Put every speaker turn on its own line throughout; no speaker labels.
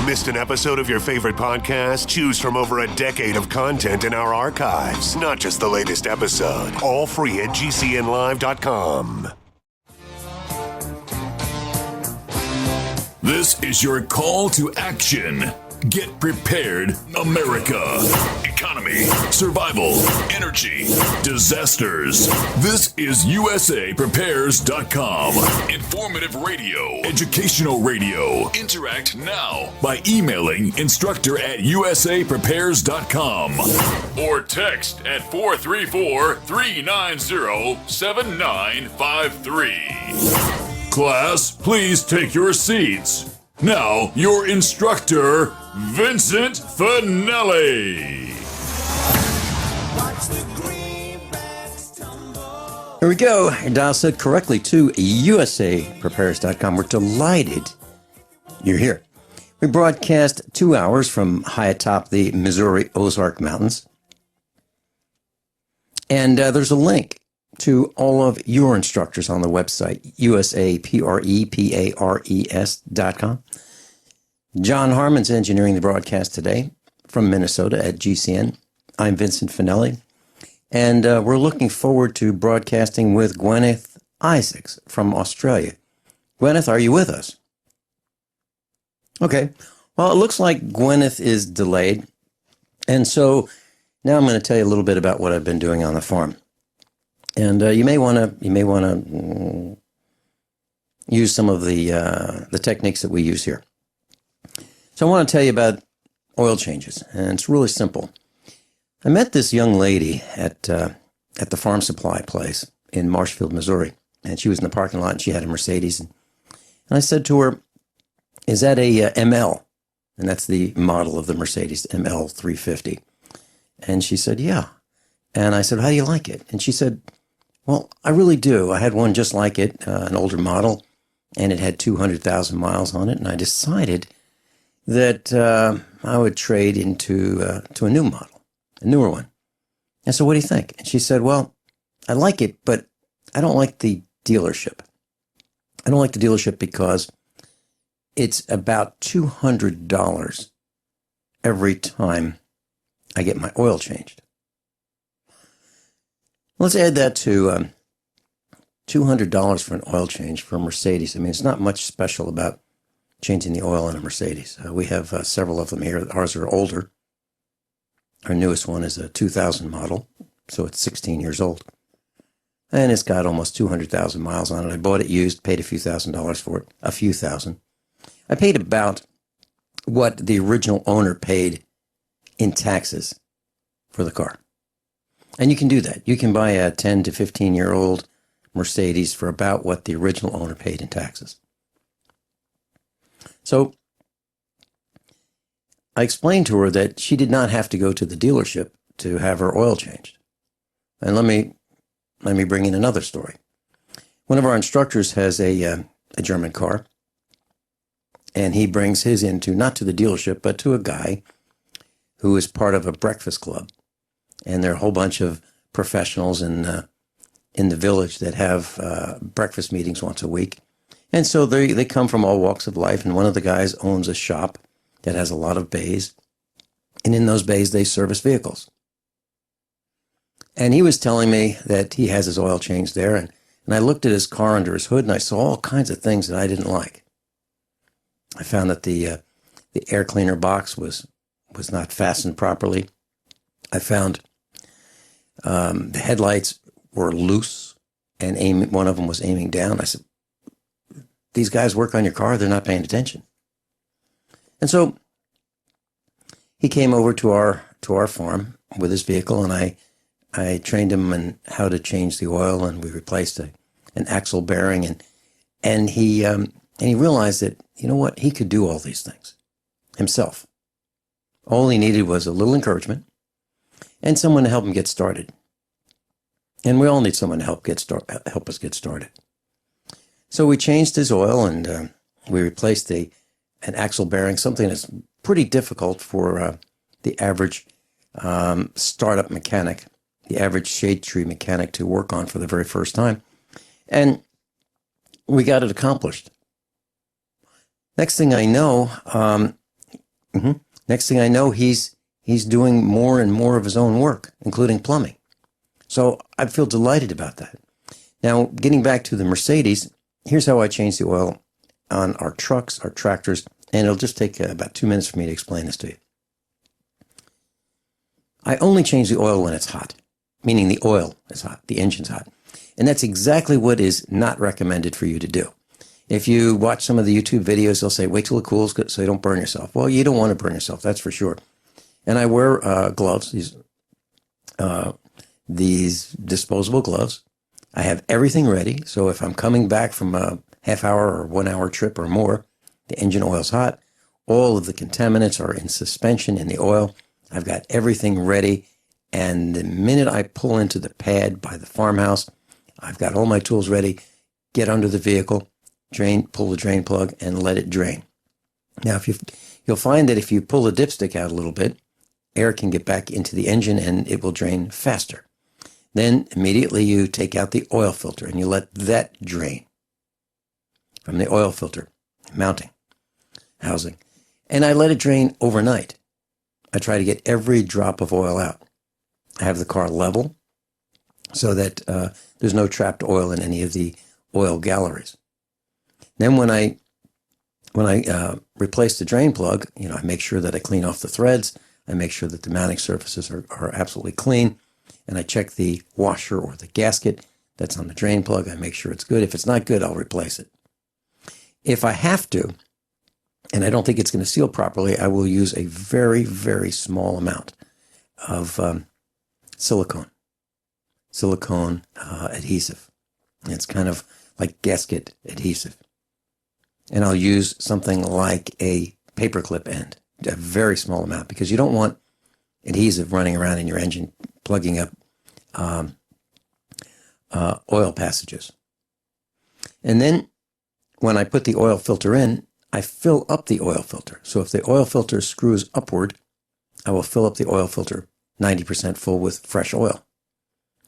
Missed an episode of your favorite podcast? Choose from over a decade of content in our archives, not just the latest episode. All free at gcnlive.com.
This is your call to action. Get prepared, America. Economy, survival, energy, disasters. This is USAPrepares.com. Informative radio, educational radio. Interact now by emailing instructor@USAPrepares.com or text at 434-390-7953. Class, please take your seats. Now, your instructor, Vincent Finelli.
Here we go. Your dial set correctly to USAPrepares.com. We're delighted you're here. We broadcast 2 hours from high atop the Missouri Ozark Mountains. And there's a link to all of your instructors on the website, USAPrepares.com. John Harmon's engineering the broadcast today from Minnesota at GCN. I'm Vincent Finelli, and we're looking forward to broadcasting with Guineith Isaacs from Australia. Guineith, are you with us? Okay. Well, it looks like Guineith is delayed, and so now I'm going to tell you a little bit about what I've been doing on the farm. And you may want to use some of the techniques that we use here. So I want to tell you about oil changes, and it's really simple. I met this young lady at the farm supply place in Marshfield, Missouri, and she was in the parking lot, and she had a Mercedes, and I said to her, "Is that a ML?" And that's the model of the Mercedes, ML 350. And she said, "Yeah." And I said, "How do you like it?" And she said, "Well, I really do. I had one just like it, an older model, and it had 200,000 miles on it, and I decided that I would trade into to a new model, a newer one." And so what do you think? And she said, "Well, I like it, but I don't like the dealership. I don't like the dealership because it's about $200 every time I get my oil changed." Let's add that to $200 for an oil change for a Mercedes. I mean, it's not much special about changing the oil in a Mercedes. We have several of them here. Ours are older. Our newest one is a 2000 model, so it's 16 years old. And it's got almost 200,000 miles on it. I bought it used, paid a few $1,000s for it, a few thousand. I paid about what the original owner paid in taxes for the car. And you can do that. You can buy a 10 to 15-year-old Mercedes for about what the original owner paid in taxes. So I explained to her that she did not have to go to the dealership to have her oil changed. And let me bring in another story. One of our instructors has a German car, and he brings his not to the dealership, but to a guy who is part of a breakfast club. And there are a whole bunch of professionals in the village that have breakfast meetings once a week. And so they come from all walks of life. And one of the guys owns a shop that has a lot of bays. And in those bays, they service vehicles. And he was telling me that he has his oil changed there. And I looked at his car under his hood, and I saw all kinds of things that I didn't like. I found that the air cleaner box was not fastened properly. I found the headlights were loose, and one of them was aiming down. I said, "These guys work on your car, they're not paying attention." And so he came over to our farm with his vehicle, and I trained him in how to change the oil, and we replaced an axle bearing, and he realized that, you know what, he could do all these things himself. All he needed was a little encouragement and someone to help him get started. And we all need someone to help us get started. So we changed his oil, and we replaced an axle bearing, something that's pretty difficult for the average startup mechanic, the average shade tree mechanic to work on for the very first time. And we got it accomplished. Next thing I know, Next thing I know, he's doing more and more of his own work, including plumbing. So I feel delighted about that. Now, getting back to the Mercedes, here's how I change the oil on our trucks, our tractors, and it'll just take about 2 minutes for me to explain this to you. I only change the oil when it's hot, meaning the oil is hot, the engine's hot. And that's exactly what is not recommended for you to do. If you watch some of the YouTube videos, they'll say, wait till it cools so you don't burn yourself. Well, you don't want to burn yourself, that's for sure. And I wear gloves, these disposable gloves. I have everything ready. So if I'm coming back from a half-hour or 1 hour trip or more, the engine oil's hot. All of the contaminants are in suspension in the oil. I've got everything ready. And the minute I pull into the pad by the farmhouse, I've got all my tools ready, get under the vehicle, pull the drain plug, and let it drain. Now, you'll find that if you pull the dipstick out a little bit, air can get back into the engine and it will drain faster. Then immediately you take out the oil filter and you let that drain from the oil filter mounting housing. And I let it drain overnight. I try to get every drop of oil out. I have the car level so that there's no trapped oil in any of the oil galleries. Then when I replace the drain plug, I make sure that I clean off the threads. I make sure that the mounting surfaces are absolutely clean. And I check the washer or the gasket that's on the drain plug. I make sure it's good. If it's not good, I'll replace it. If I have to, and I don't think it's going to seal properly, I will use a very, very small amount of silicone adhesive. It's kind of like gasket adhesive. And I'll use something like a paperclip end, a very small amount, because you don't want adhesive running around in your engine, plugging up oil passages. And then when I put the oil filter in, I fill up the oil filter. So if the oil filter screws upward, I will fill up the oil filter 90% full with fresh oil.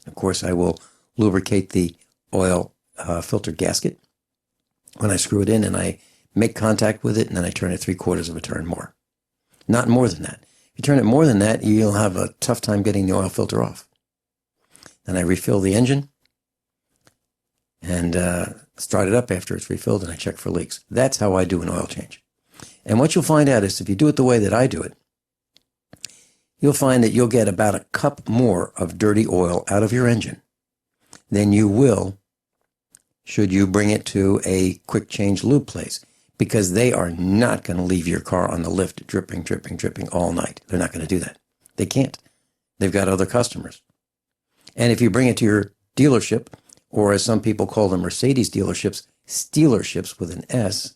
Of course, I will lubricate the oil filter gasket when I screw it in, and I make contact with it, and then I turn it 3/4 of a turn more. Not more than that. If you turn it more than that, you'll have a tough time getting the oil filter off. Then I refill the engine and start it up after it's refilled, and I check for leaks. That's how I do an oil change. And what you'll find out is if you do it the way that I do it, you'll find that you'll get about a cup more of dirty oil out of your engine than you will should you bring it to a quick change lube place, because they are not going to leave your car on the lift dripping all night. They're not going to do that. They can't. They've got other customers. And if you bring it to your dealership, or as some people call them, Mercedes dealerships, stealerships with an S,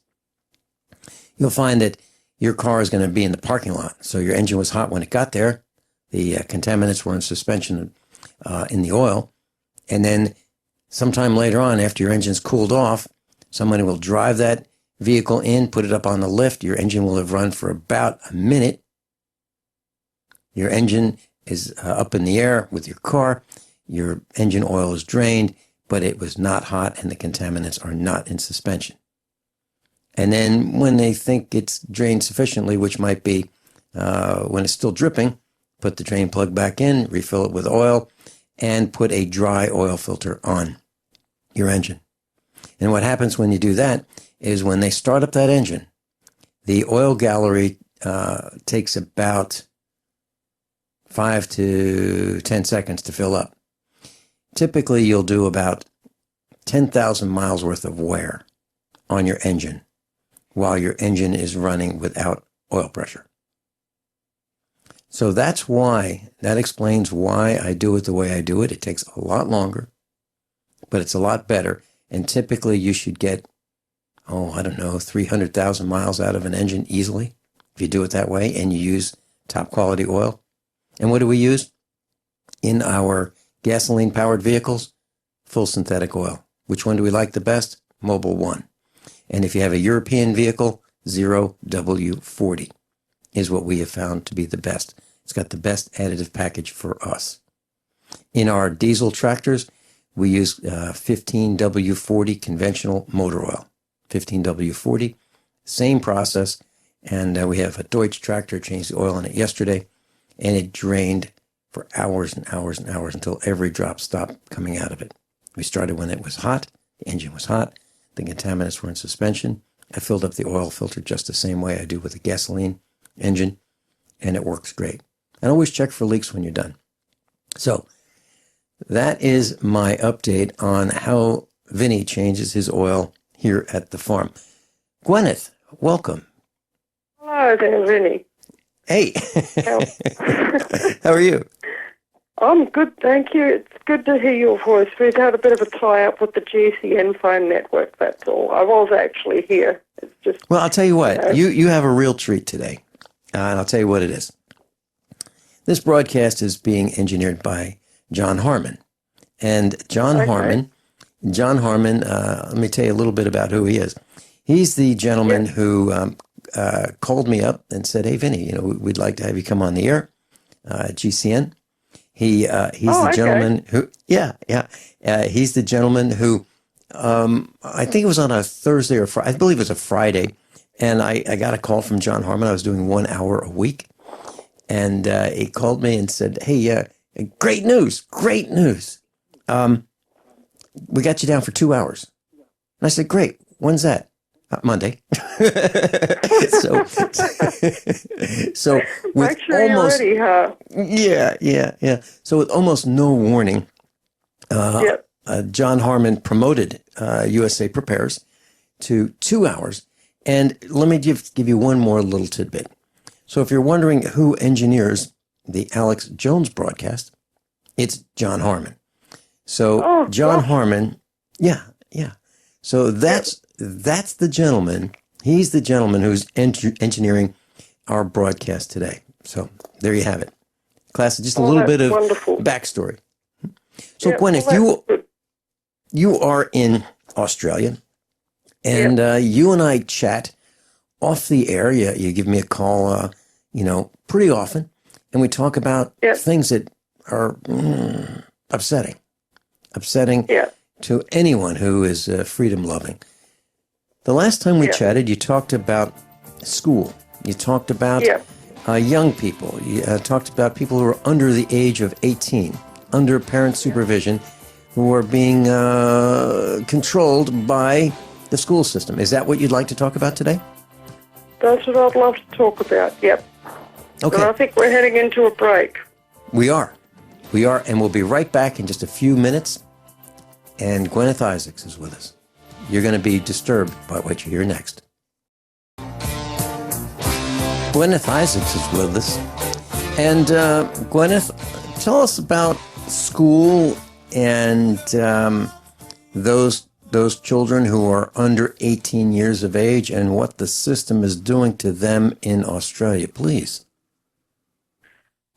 you'll find that your car is going to be in the parking lot. So your engine was hot when it got there. The contaminants were in suspension in the oil. And then sometime later on, after your engine's cooled off, somebody will drive that vehicle in, put it up on the lift. Your engine will have run for about a minute. Your engine is up in the air with your car. Your engine oil is drained, but it was not hot and the contaminants are not in suspension. And then when they think it's drained sufficiently, which might be when it's still dripping, put the drain plug back in, refill it with oil, and put a dry oil filter on your engine. And what happens when you do that is when they start up that engine, the oil gallery takes about 5 to 10 seconds to fill up. Typically, you'll do about 10,000 miles worth of wear on your engine while your engine is running without oil pressure. So that explains why I do it the way I do it. It takes a lot longer, but it's a lot better. And typically you should get, 300,000 miles out of an engine easily if you do it that way and you use top quality oil. And what do we use in our gasoline-powered vehicles? Full synthetic oil. Which one do we like the best? Mobil 1. And if you have a European vehicle, 0W40 is what we have found to be the best. It's got the best additive package for us. In our diesel tractors, we use 15W40 conventional motor oil. 15W40, same process, And we have a Deutsch tractor, changed the oil in it yesterday, and it drained for hours and hours and hours until every drop stopped coming out of it. We started when it was hot. The engine was hot. The contaminants were in suspension. I filled up the oil filter just the same way I do with a gasoline engine, and it works great. And always check for leaks when you're done. So that is my update on how Vinny changes his oil here at the farm. Guineith, welcome.
Hello there, Vinny.
Hey. How are you?
I'm good, thank you. It's good to hear your voice. We've had a bit of a tie-up with the GCN phone network, that's all. I was actually here. It's just...
Well, I'll tell you what. You have a real treat today, and I'll tell you what it is. This broadcast is being engineered by John Harmon. And John Harmon, let me tell you a little bit about who he is. He's the gentleman who called me up and said, "Hey, Vinny, we'd like to have you come on the air, GCN." He's the gentleman who, he's the gentleman who, I think it was on a Thursday or Friday, I believe it was a Friday, and I got a call from John Harmon. I was doing 1 hour a week, and he called me and said, "Hey, great news. We got you down for 2 hours." And I said, "Great. When's that?" Monday. so with
make sure
almost,
you're ready, huh?
Yeah. So with almost no warning, John Harmon promoted USA Prepares to 2 hours. And let me give you one more little tidbit. So if you're wondering who engineers the Alex Jones broadcast, it's John Harmon. So John Harmon, yeah. So that's the gentleman. He's the gentleman who's engineering our broadcast today. So there you have it. Class, just a little bit of backstory. So Guineith, you are in Australia, and you and I chat off the air. You give me a call, pretty often, and we talk about things that are upsetting to anyone who is freedom-loving. The last time we chatted, you talked about school. You talked about young people. You talked about people who are under the age of 18, under parent supervision, who are being controlled by the school system. Is that what you'd like to talk about today?
That's what I'd love to talk about, yep.
Okay.
And I think we're heading into a break.
We are, and we'll be right back in just a few minutes. And Guineith Isaacs is with us. You're going to be disturbed by what you hear next. Guineith Isaacs is with us. And Guineith, tell us about school and those children who are under 18 years of age and what the system is doing to them in Australia, please.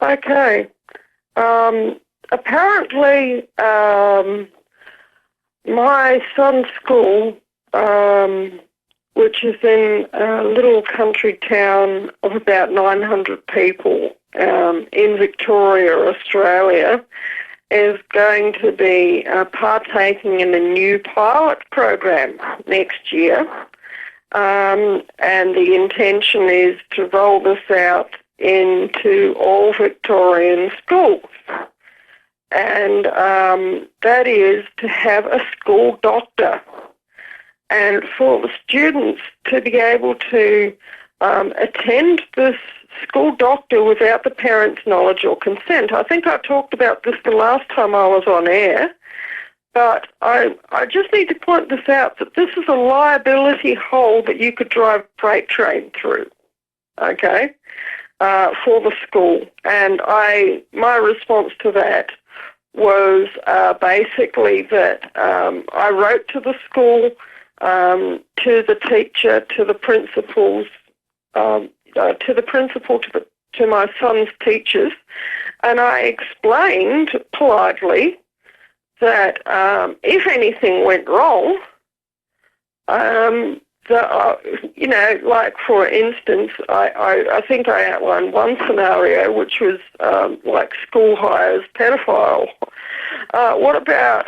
Okay. Apparently, my son's school, which is in a little country town of about 900 people in Victoria, Australia, is going to be partaking in a new pilot program next year. And the intention is to roll this out into all Victorian schools. And that is to have a school doctor. And for the students to be able to attend this school doctor without the parents' knowledge or consent. I think I talked about this the last time I was on air, but I just need to point this out, that this is a liability hole that you could drive a freight train through, okay, for the school. And my response to that was basically that I wrote to the school, to the teacher, to the principals, to my son's teachers, and I explained politely that if anything went wrong, like for instance, I think I outlined one scenario which was like school hires pedophile. What about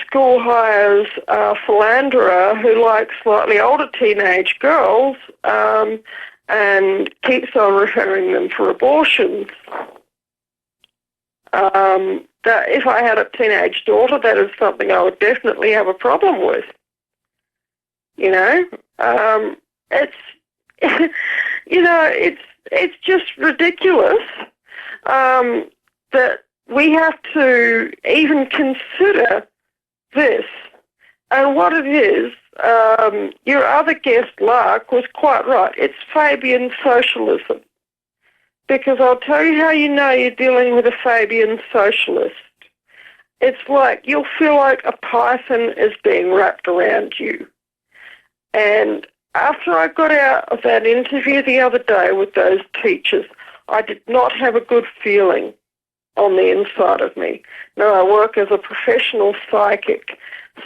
school hires a philanderer who likes slightly older teenage girls and keeps on referring them for abortions. That if I had a teenage daughter, that is something I would definitely have a problem with. You know, it's you know, it's just ridiculous that we have to even consider this. And what it is, your other guest, Lark, was quite right. It's Fabian socialism. Because I'll tell you how you know you're dealing with a Fabian socialist. It's like you'll feel like a python is being wrapped around you. And after I got out of that interview the other day with those teachers, I did not have a good feeling on the inside of me. Now, I work as a professional psychic,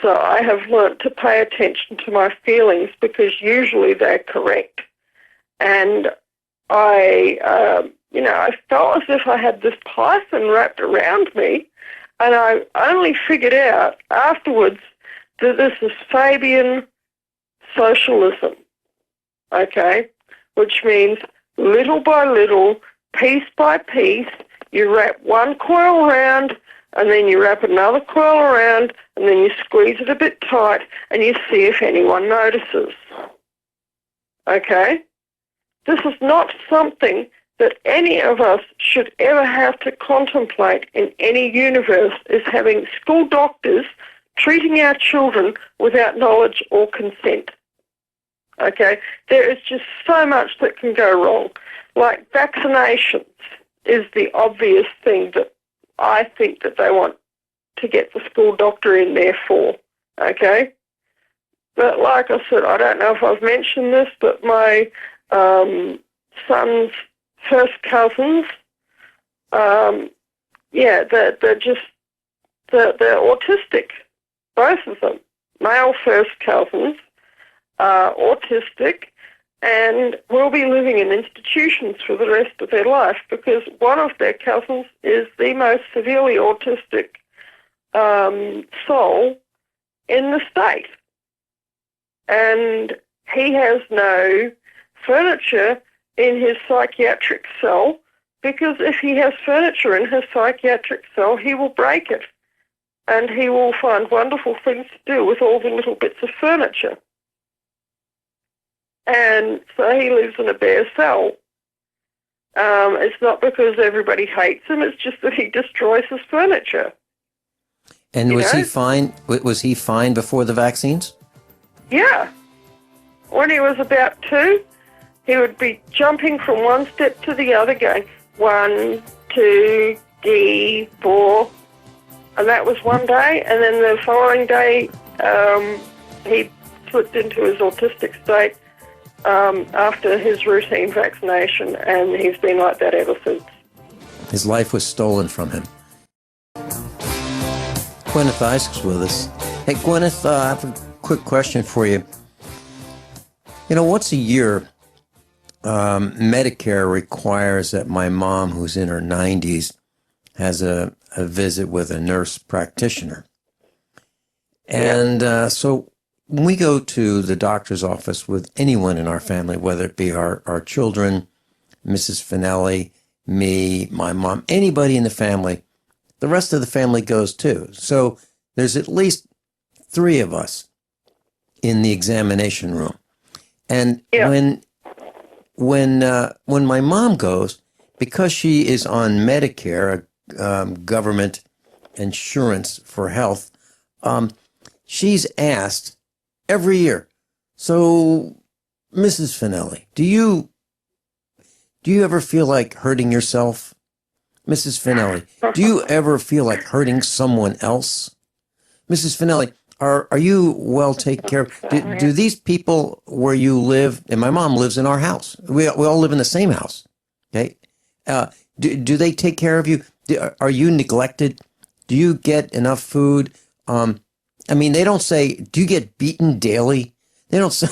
so I have learnt to pay attention to my feelings because usually they're correct. And I felt as if I had this python wrapped around me, and I only figured out afterwards that this is Fabian socialism, okay, which means little by little, piece by piece, you wrap one coil around, and then you wrap another coil around, and then you squeeze it a bit tight, and you see if anyone notices, okay? This is not something that any of us should ever have to contemplate in any universe, is having school doctors treating our children without knowledge or consent. Okay? There is just so much that can go wrong. Like vaccinations is the obvious thing that I think that they want to get the school doctor in there for. Okay? But like I said, I don't know if I've mentioned this, but my son's first cousins, they're autistic, both of them. Male first cousins are autistic and will be living in institutions for the rest of their life because one of their cousins is the most severely autistic soul in the state. And he has no furniture in his psychiatric cell because if he has furniture in his psychiatric cell, he will break it and he will find wonderful things to do with all the little bits of furniture. And so he lives in a bare cell. It's not because everybody hates him, it's just that he destroys his furniture.
And was he fine? Was he fine before the vaccines?
Yeah. When he was about 2, he would be jumping from one step to the other, going 1, 2, 3, 4, and that was one day. And then the following day, he slipped into his autistic state after his routine vaccination, and he's been like that ever since.
His life was stolen from him. Guineith Isaac's with us. Hey, Guineith, I have a quick question for you. You know, once a year, Medicare requires that my mom, who's in her 90s, has a visit with a nurse practitioner. And so when we go to the doctor's office with anyone in our family, whether it be our children, Mrs. Finelli, me, my mom, anybody in the family, the rest of the family goes too. So there's at least 3 of us in the examination room. And when my mom goes, because she is on Medicare, government insurance for health, she's asked every year, so Mrs. Finelli, do you ever feel like hurting yourself? Mrs. Finelli, do you ever feel like hurting someone else? Mrs. Finelli, are you well taken care of? Do these people where you live, and my mom lives in our house, we all live in the same house, okay? Do they take care of you? Are you neglected? Do you get enough food? I mean, they don't say, do you get beaten daily? They don't say,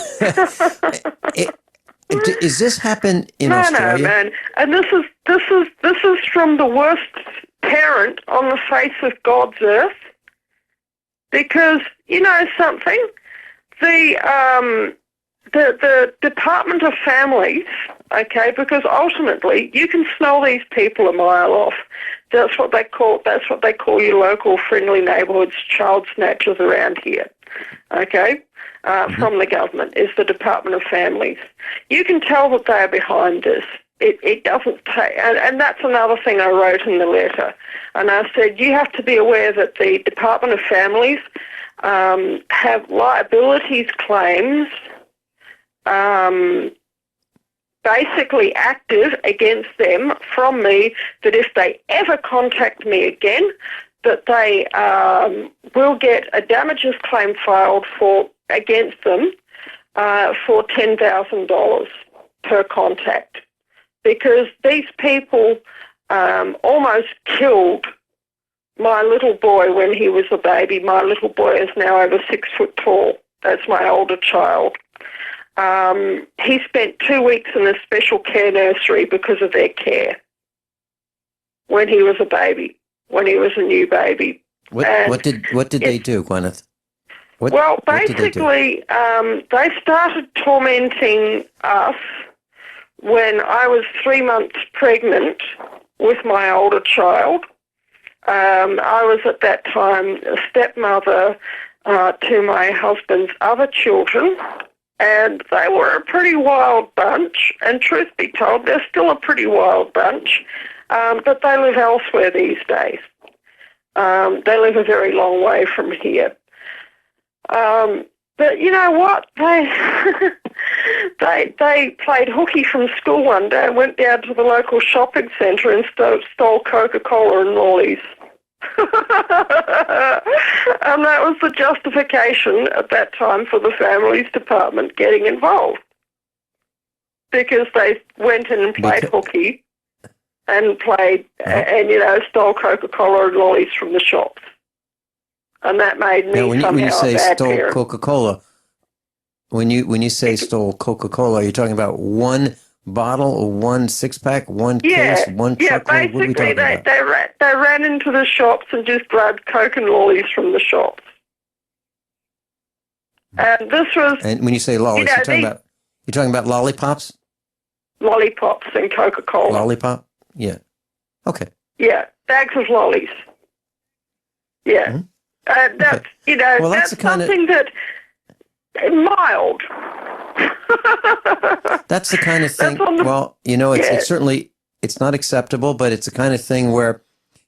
does this happen in Australia?
No, man. And this is from the worst parent on the face of God's earth. Because, you know something, the Department of Families, okay, because ultimately you can smell these people a mile off. That's what they call your local friendly neighbourhoods child snatchers around here, okay, from the government, is the Department of Families. You can tell that they are behind this. It doesn't take, and that's another thing I wrote in the letter. And I said, you have to be aware that the Department of Families have liabilities claims basically active against them from me, that if they ever contact me again, that they will get a damages claim filed against them for $10,000 per contact. Because these people almost killed my little boy when he was a baby. My little boy is now over 6 foot tall. That's my older child. He spent 2 weeks in a special care nursery because of their care when he was a baby, when he was a new baby.
What did they do, Guineith?
Basically, they started tormenting us when I was 3 months pregnant with my older child. I was at that time a stepmother to my husband's other children, and they were a pretty wild bunch, and truth be told, they're still a pretty wild bunch, but they live elsewhere these days. They live a very long way from here. But you know what? They played hooky from school one day and went down to the local shopping centre and stole Coca-Cola and lollies. And that was the justification at that time for the Families Department getting involved. Because they went in and played hooky and stole Coca-Cola and lollies from the shops. And that made me
when you say
a bad
stole
parent.
Coca-Cola, when you say stole Coca-Cola, are you talking about one bottle or one six-pack, one case, one truckload? What are we talking about?
They ran into the shops and just grabbed Coke and lollies from the shops. And this was...
And when you say lollies, you're talking about lollipops?
Lollipops and Coca-Cola.
Lollipop? Yeah. Okay.
Yeah, bags of lollies. Yeah.
Mm-hmm.
That's,
okay.
That's something that... mild.
That's the kind of thing, it's certainly, it's not acceptable, but it's the kind of thing where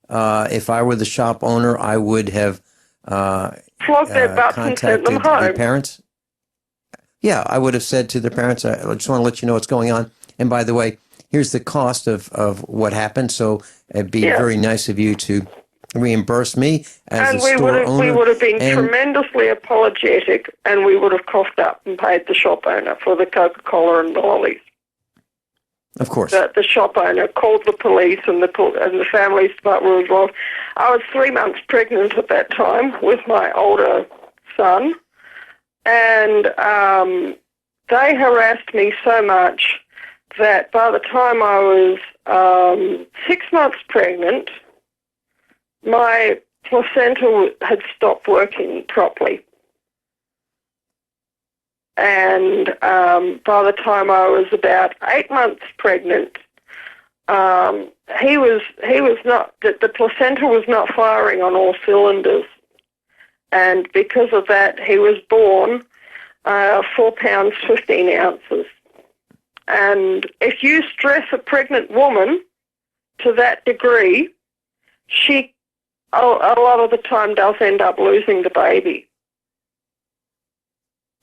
if I were the shop owner, I would have
flogged their butts and sent them home.
The parents. Yeah, I would have said to the parents, I just want to let you know what's going on. And by the way, here's the cost of what happened. So it'd be very nice of you to reimburse me as a store owner.
We would have been tremendously apologetic, and we would have coughed up and paid the shop owner for the Coca-Cola and the lollies.
Of course.
The shop owner called the police, and the Families Department was involved. I was 3 months pregnant at that time with my older son, and they harassed me so much that by the time I was 6 months pregnant, my placenta had stopped working properly. And by the time I was about 8 months pregnant, the placenta was not firing on all cylinders. And because of that, he was born 4 pounds, 15 ounces. And if you stress a pregnant woman to that degree, she a lot of the time does end up losing the baby,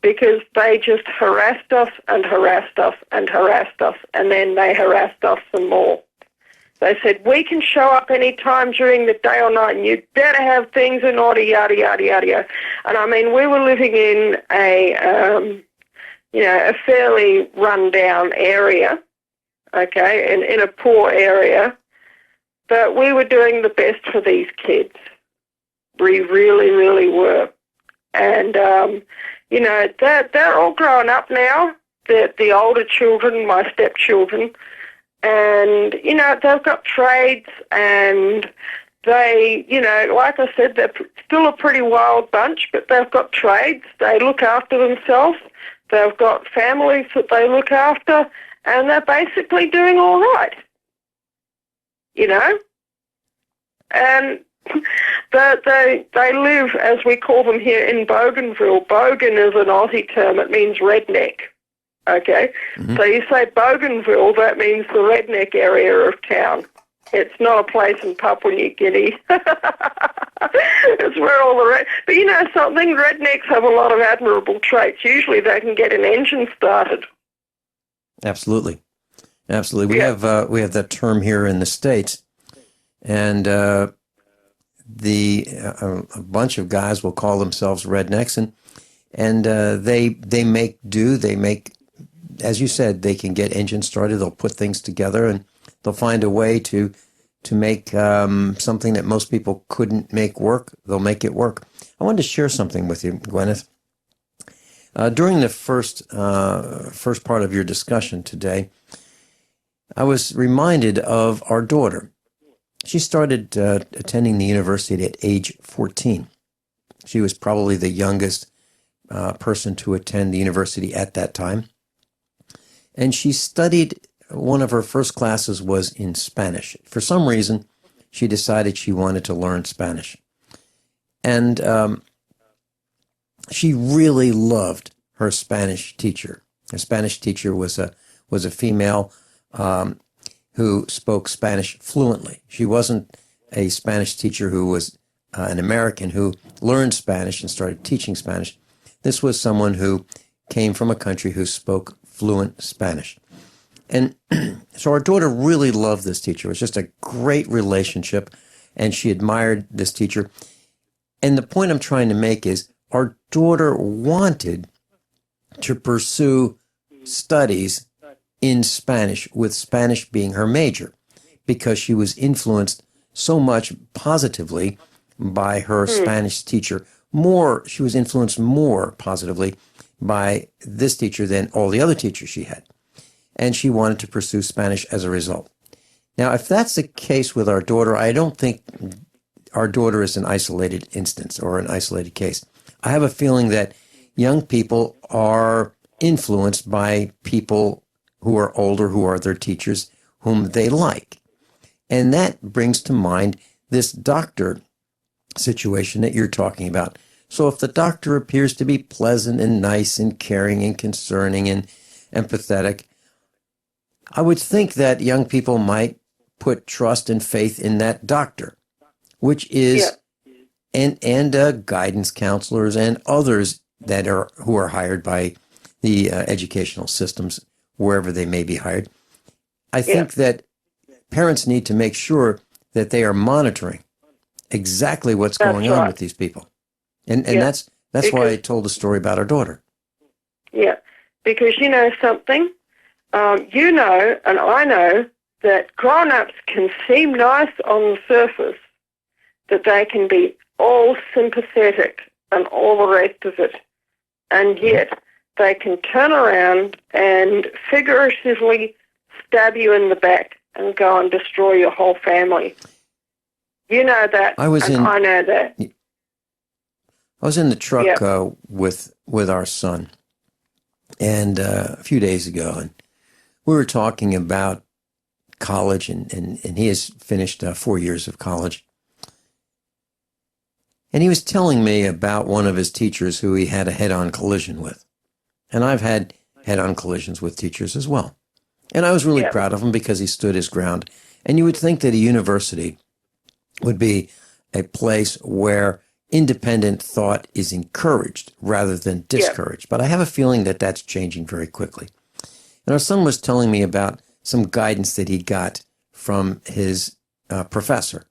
because they just harassed us and harassed us and harassed us, and then they harassed us some more. They said, we can show up any time during the day or night, and you better have things in order, yada, yada, yada, yada. And I mean, we were living in a fairly run-down area, okay, in a poor area. But we were doing the best for these kids. We really, really were. And, they're all grown up now, the older children, my stepchildren. And, they've got trades, and they, like I said, they're still a pretty wild bunch, but they've got trades. They look after themselves. They've got families that they look after, and they're basically doing all right, And they live, as we call them here, in Bougainville. Bogan is an Aussie term. It means redneck. Okay? Mm-hmm. So you say Bougainville, that means the redneck area of town. It's not a place in Papua New Guinea. It's where all the But you know something? Rednecks have a lot of admirable traits. Usually they can get an engine started.
Absolutely. Absolutely. We have that term here in the States, and a bunch of guys will call themselves rednecks, and they make do. They make, as you said, they can get engines started. They'll put things together, and they'll find a way to make something that most people couldn't make work. They'll make it work. I wanted to share something with you, Guineith. During the first part of your discussion today, I was reminded of our daughter. She started attending the university at age 14. She was probably the youngest person to attend the university at that time. And she studied, one of her first classes was in Spanish. For some reason, she decided she wanted to learn Spanish. And she really loved her Spanish teacher. Her Spanish teacher was a female who spoke Spanish fluently. She wasn't a Spanish teacher who was an American who learned Spanish and started teaching Spanish. This was someone who came from a country who spoke fluent Spanish. And so our daughter really loved this teacher. It was just a great relationship, and she admired this teacher. And the point I'm trying to make is our daughter wanted to pursue studies in Spanish, with Spanish being her major, because she was influenced so much positively by her Spanish teacher. She was influenced more positively by this teacher than all the other teachers she had. And she wanted to pursue Spanish as a result. Now, if that's the case with our daughter, I don't think our daughter is an isolated instance or an isolated case. I have a feeling that young people are influenced by people who are older, who are their teachers, whom they like. And that brings to mind this doctor situation that you're talking about. So if the doctor appears to be pleasant and nice and caring and concerning and empathetic, I would think that young people might put trust and faith in that doctor, which is, and guidance counselors and others who are hired by the educational systems, wherever they may be hired. I think that parents need to make sure that they are monitoring exactly what's going on with these people. And that's why I told the story about our daughter.
Yeah, because you know something? You know, and I know, that grown-ups can seem nice on the surface, that they can be all sympathetic and all the rest of it, and yet they can turn around and figuratively stab you in the back and go and destroy your whole family. You know that, I know that.
I was in the truck with our son, and a few days ago, and we were talking about college, and he has finished 4 years of college. And he was telling me about one of his teachers who he had a head-on collision with. And I've had head-on collisions with teachers as well. And I was really proud of him because he stood his ground. And you would think that a university would be a place where independent thought is encouraged rather than discouraged. But I have a feeling that that's changing very quickly. And our son was telling me about some guidance that he got from his professor.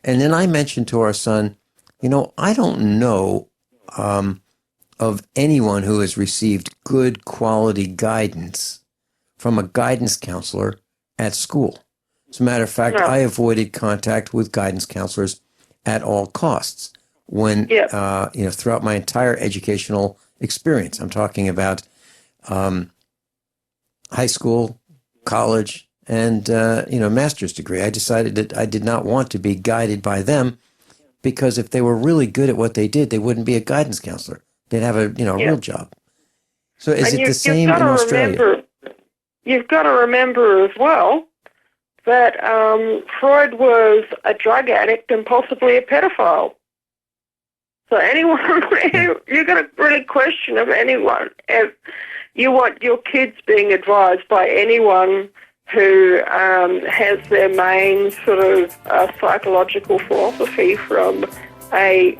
And then I mentioned to our son, you know, I don't know of anyone who has received good quality guidance from a guidance counselor at school. As a matter of fact, I avoided contact with guidance counselors at all costs when, throughout my entire educational experience. I'm talking about high school, college, and master's degree. I decided that I did not want to be guided by them, because if they were really good at what they did, they wouldn't be a guidance counselor. They'd have a real job. So is it the same in Australia?
You've got to remember as well that Freud was a drug addict and possibly a pedophile. So anyone, you're going to really question of anyone. If you want your kids being advised by anyone who has their main sort of psychological philosophy from a,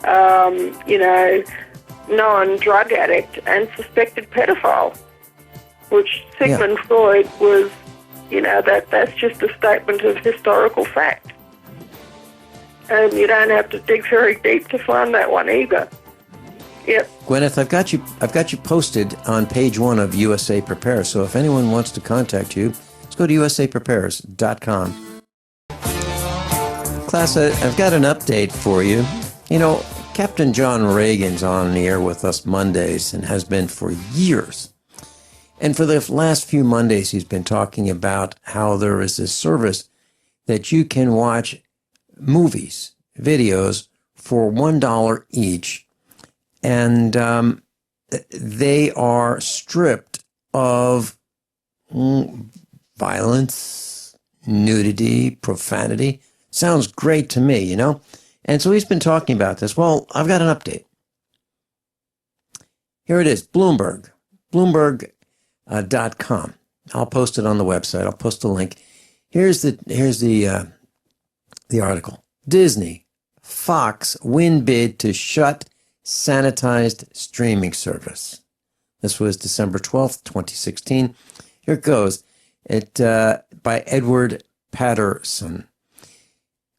known drug addict and suspected pedophile, which Sigmund Freud was, that's just a statement of historical fact. And you don't have to dig very deep to find that one either. Yep.
Guineith, I've got you posted on page 1 of USA Prepares. So if anyone wants to contact you, let's go to usaprepares.com. Class, I've got an update for you. Captain John Regan's on the air with us Mondays and has been for years. And for the last few Mondays, he's been talking about how there is a service that you can watch movies, videos for $1 each. And they are stripped of violence, nudity, profanity. Sounds great to me, And so he's been talking about this. Well, I've got an update. Here it is, Bloomberg.com. I'll post it on the website. I'll post a link. Here's the article. Disney, Fox win bid to shut sanitized streaming service. This was December 12th, 2016. Here it goes. By Edward Patterson.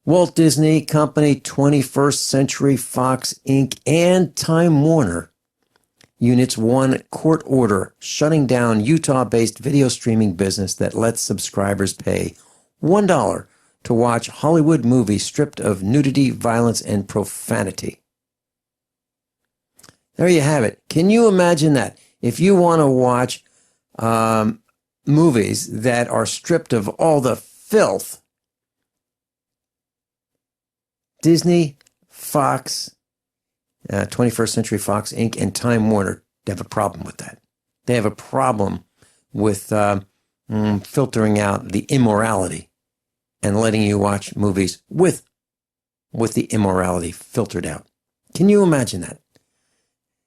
Walt Disney Company, 21st Century Fox, Inc., and Time Warner units won court order shutting down Utah-based video streaming business that lets subscribers pay $1 to watch Hollywood movies stripped of nudity, violence, and profanity. There you have it. Can you imagine that? If you want to watch movies that are stripped of all the filth, Disney, Fox, 21st Century Fox, Inc., and Time Warner, they have a problem with that. They have a problem with filtering out the immorality and letting you watch movies with the immorality filtered out. Can you imagine that?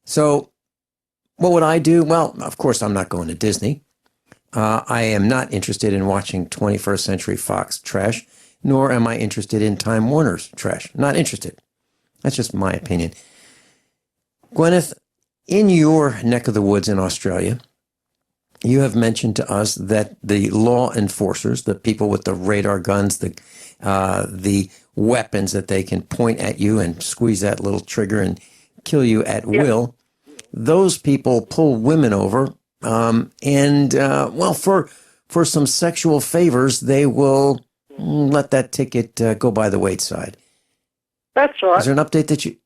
So what would I do? Well, of course, I'm not going to Disney. I am not interested in watching 21st Century Fox trash, nor am I interested in Time Warner's trash. Not interested. That's just my opinion. Guineith, in your neck of the woods in Australia, you have mentioned to us that the law enforcers, the people with the radar guns, the weapons that they can point at you and squeeze that little trigger and kill you at will, those people pull women over, for some sexual favors, they will let that ticket go by the wayside.
That's right.
Is there an update that you...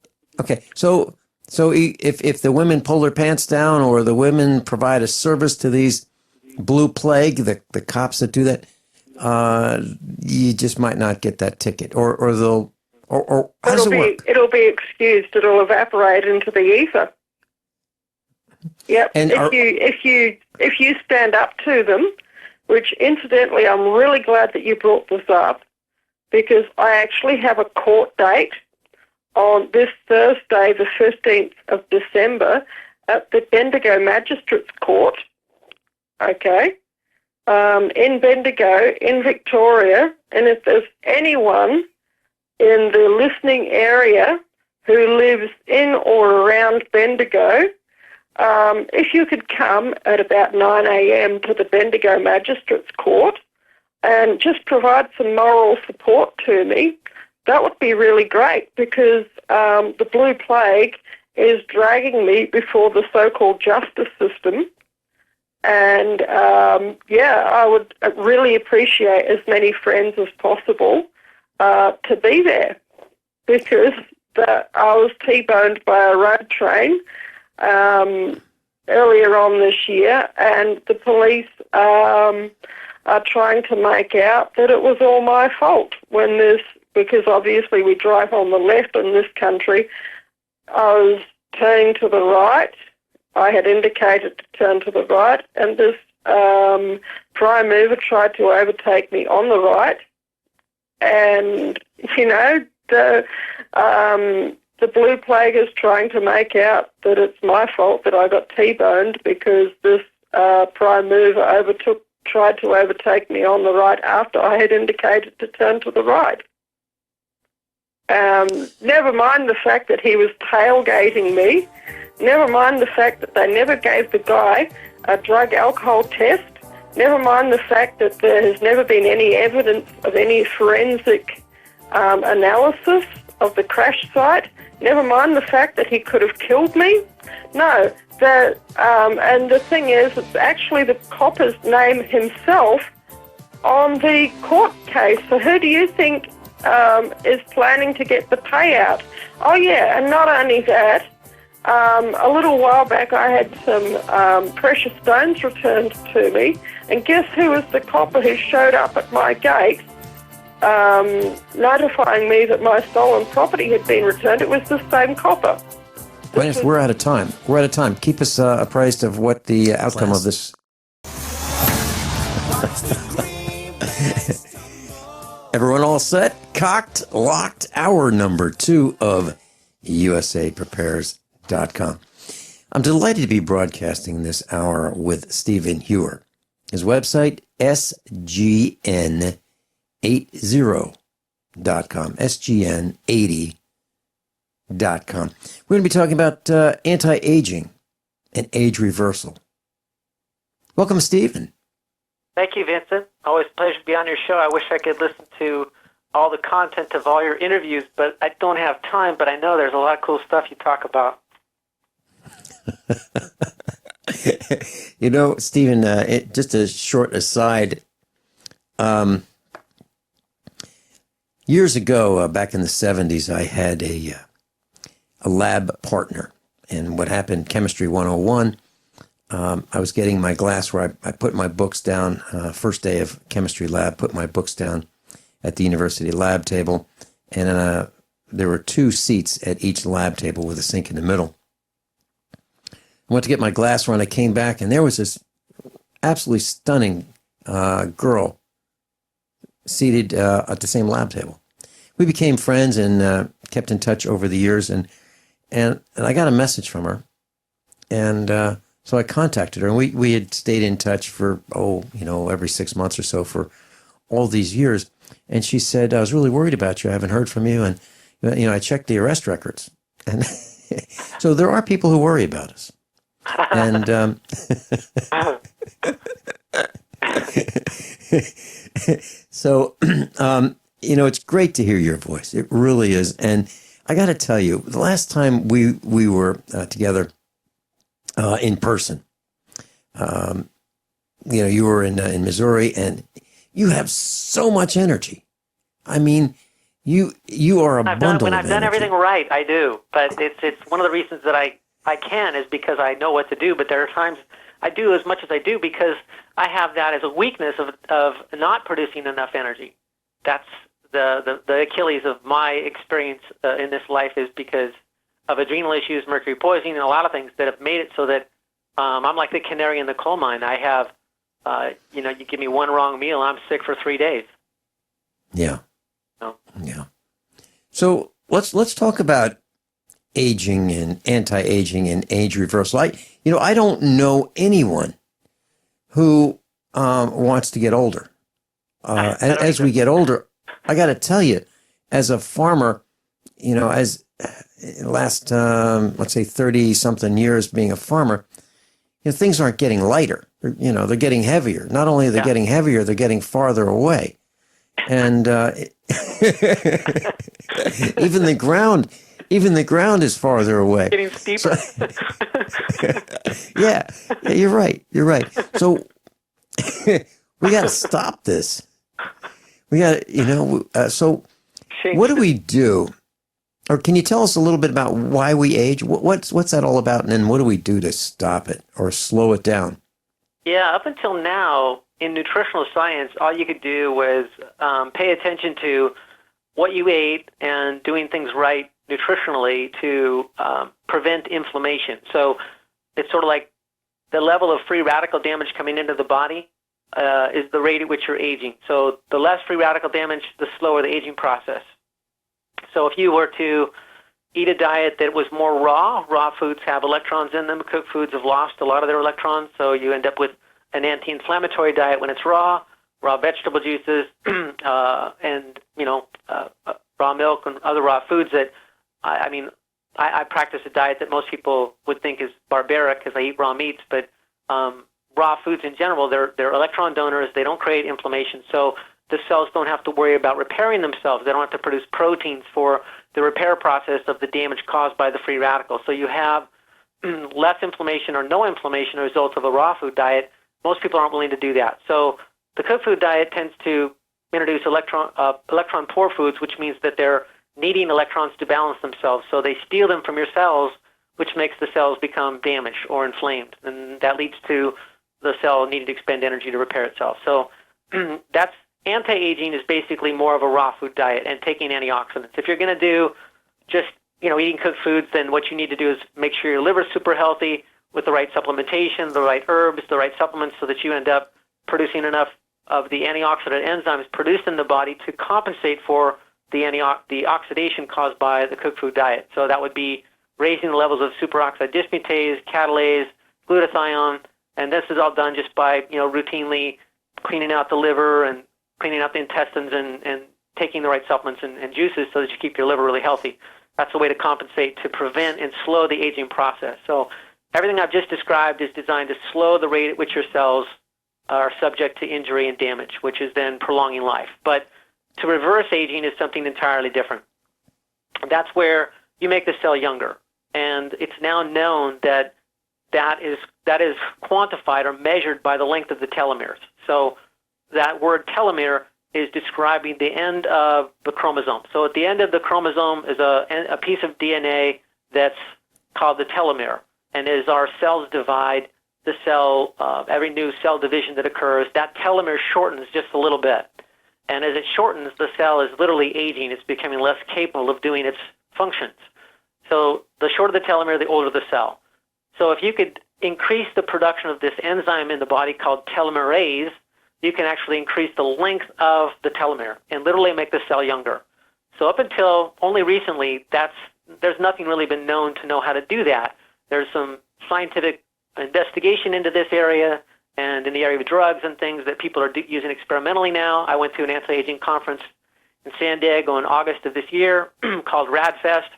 Okay, so if the women pull their pants down or the women provide a service to these Blue Plague, the cops that do that, you just might not get that ticket, or they'll... Or how does it work? It'll
be excused. It'll evaporate into the ether. Yep. And if you stand up to them, which incidentally I'm really glad that you brought this up, because I actually have a court date on this Thursday, the 15th of December, at the Bendigo Magistrates Court. Okay. In Bendigo, in Victoria, and if there's anyone in the listening area who lives in or around Bendigo, if you could come at about 9 a.m. to the Bendigo Magistrates Court and just provide some moral support to me, that would be really great, because the Blue Plague is dragging me before the so-called justice system. And, I would really appreciate as many friends as possible to be there, because I was T-boned by a road train earlier on this year, and the police are trying to make out that it was all my fault because obviously we drive on the left in this country. I was turning to the right. I had indicated to turn to the right, and this prime mover tried to overtake me on the right. And, the blue plague is trying to make out that it's my fault that I got T-boned because this prime mover tried to overtake me on the right after I had indicated to turn to the right. Never mind the fact that he was tailgating me. Never mind the fact that they never gave the guy a drug alcohol test. Never mind the fact that there has never been any evidence of any forensic analysis of the crash site. Never mind the fact that he could have killed me. No, and the thing is, it's actually the copper's name himself on the court case. So who do you think is planning to get the payout? Oh, yeah, and not only that, a little while back I had some precious stones returned to me, and guess who was the copper who showed up at my gate notifying me that my stolen property had been returned? It was the same copper.
Guineith, we're out of time. We're out of time. Keep us apprised of what the outcome of this... Everyone all set? Cocked, locked, hour number 2 of USAPrepares.com. I'm delighted to be broadcasting this hour with Stephen Heuer. His website, SGN80.com. SGN80.com. We're going to be talking about anti-aging and age reversal. Welcome, Stephen.
Thank you, Vincent. Always a pleasure to be on your show. I wish I could listen to all the content of all your interviews, but I don't have time, but I know there's a lot of cool stuff you talk about.
Stephen, just a short aside. Years ago, back in the 70s, I had a lab partner. And what happened, Chemistry 101, I was getting my glass where I put my books down, first day of chemistry lab, put my books down at the university lab table. And there were 2 seats at each lab table with a sink in the middle. I went to get my glass when I came back, and there was this absolutely stunning girl seated at the same lab table. We became friends and kept in touch over the years, and I got a message from her, and so I contacted her, and we had stayed in touch for every 6 months or so for all these years. And she said, "I was really worried about you. I haven't heard from you, and I checked the arrest records." And so there are people who worry about us. And so, it's great to hear your voice. It really is. And I got to tell you, the last time we were together in person, you were in Missouri, and you have so much energy. I mean, you are a bundle of energy.
When I've done everything right, I do. But it's one of the reasons that I can is because I know what to do, but there are times I do as much as I do because I have that as a weakness of not producing enough energy. That's the Achilles of my experience in this life is because of adrenal issues, mercury poisoning, and a lot of things that have made it so that I'm like the canary in the coal mine. I have, you give me one wrong meal, I'm sick for 3 days.
Yeah. Yeah. So let's talk about aging and anti-aging and age reversal. I don't know anyone who wants to get older. As we get older, I got to tell you, as a farmer, as last, let's say 30 something years being a farmer, things aren't getting lighter. They're getting heavier. Not only are they getting heavier, they're getting farther away. And even the ground is farther away.
Getting steeper.
Yeah, you're right. So we got to stop this. We got to, so what do we do? Or can you tell us a little bit about why we age? What's that all about? And then what do we do to stop it or slow it down?
Yeah, up until now, in nutritional science, all you could do was pay attention to what you ate and doing things right nutritionally to prevent inflammation. So it's sort of like the level of free radical damage coming into the body is the rate at which you're aging. So the less free radical damage, the slower the aging process. So if you were to eat a diet that was more raw foods have electrons in them. Cooked foods have lost a lot of their electrons, so you end up with an anti-inflammatory diet when it's raw vegetable juices, and raw milk and other raw foods that, I practice a diet that most people would think is barbaric because I eat raw meats, but raw foods in general, they're electron donors. They don't create inflammation, so the cells don't have to worry about repairing themselves. They don't have to produce proteins for the repair process of the damage caused by the free radicals. So you have less inflammation or no inflammation as a result of a raw food diet. Most people aren't willing to do that. So the cooked food diet tends to introduce electron poor foods, which means that they're needing electrons to balance themselves. So they steal them from your cells, which makes the cells become damaged or inflamed. And that leads to the cell needing to expend energy to repair itself. So that's anti-aging is basically more of a raw food diet and taking antioxidants. If you're going to do just, eating cooked foods, then what you need to do is make sure your liver's super healthy with the right supplementation, the right herbs, the right supplements, so that you end up producing enough of the antioxidant enzymes produced in the body to compensate for the oxidation caused by the cooked food diet. So that would be raising the levels of superoxide dismutase, catalase, glutathione, and this is all done just by, routinely cleaning out the liver and cleaning out the intestines and taking the right supplements and juices so that you keep your liver really healthy. That's a way to compensate to prevent and slow the aging process. So everything I've just described is designed to slow the rate at which your cells are subject to injury and damage, which is then prolonging life. But to reverse aging is something entirely different. That's where you make the cell younger. And it's now known that is quantified or measured by the length of the telomeres. So that word telomere is describing the end of the chromosome. So at the end of the chromosome is a piece of DNA that's called the telomere. And as our cells divide, the cell, every new cell division that occurs, that telomere shortens just a little bit. And as it shortens, the cell is literally aging. It's becoming less capable of doing its functions. So the shorter the telomere, the older the cell. So if you could increase the production of this enzyme in the body called telomerase, you can actually increase the length of the telomere and literally make the cell younger. So up until only recently, there's nothing really been known to know how to do that. There's some scientific investigation into this area and in the area of drugs and things that people are using experimentally now. I went to an anti-aging conference in San Diego in August of this year called RADFest,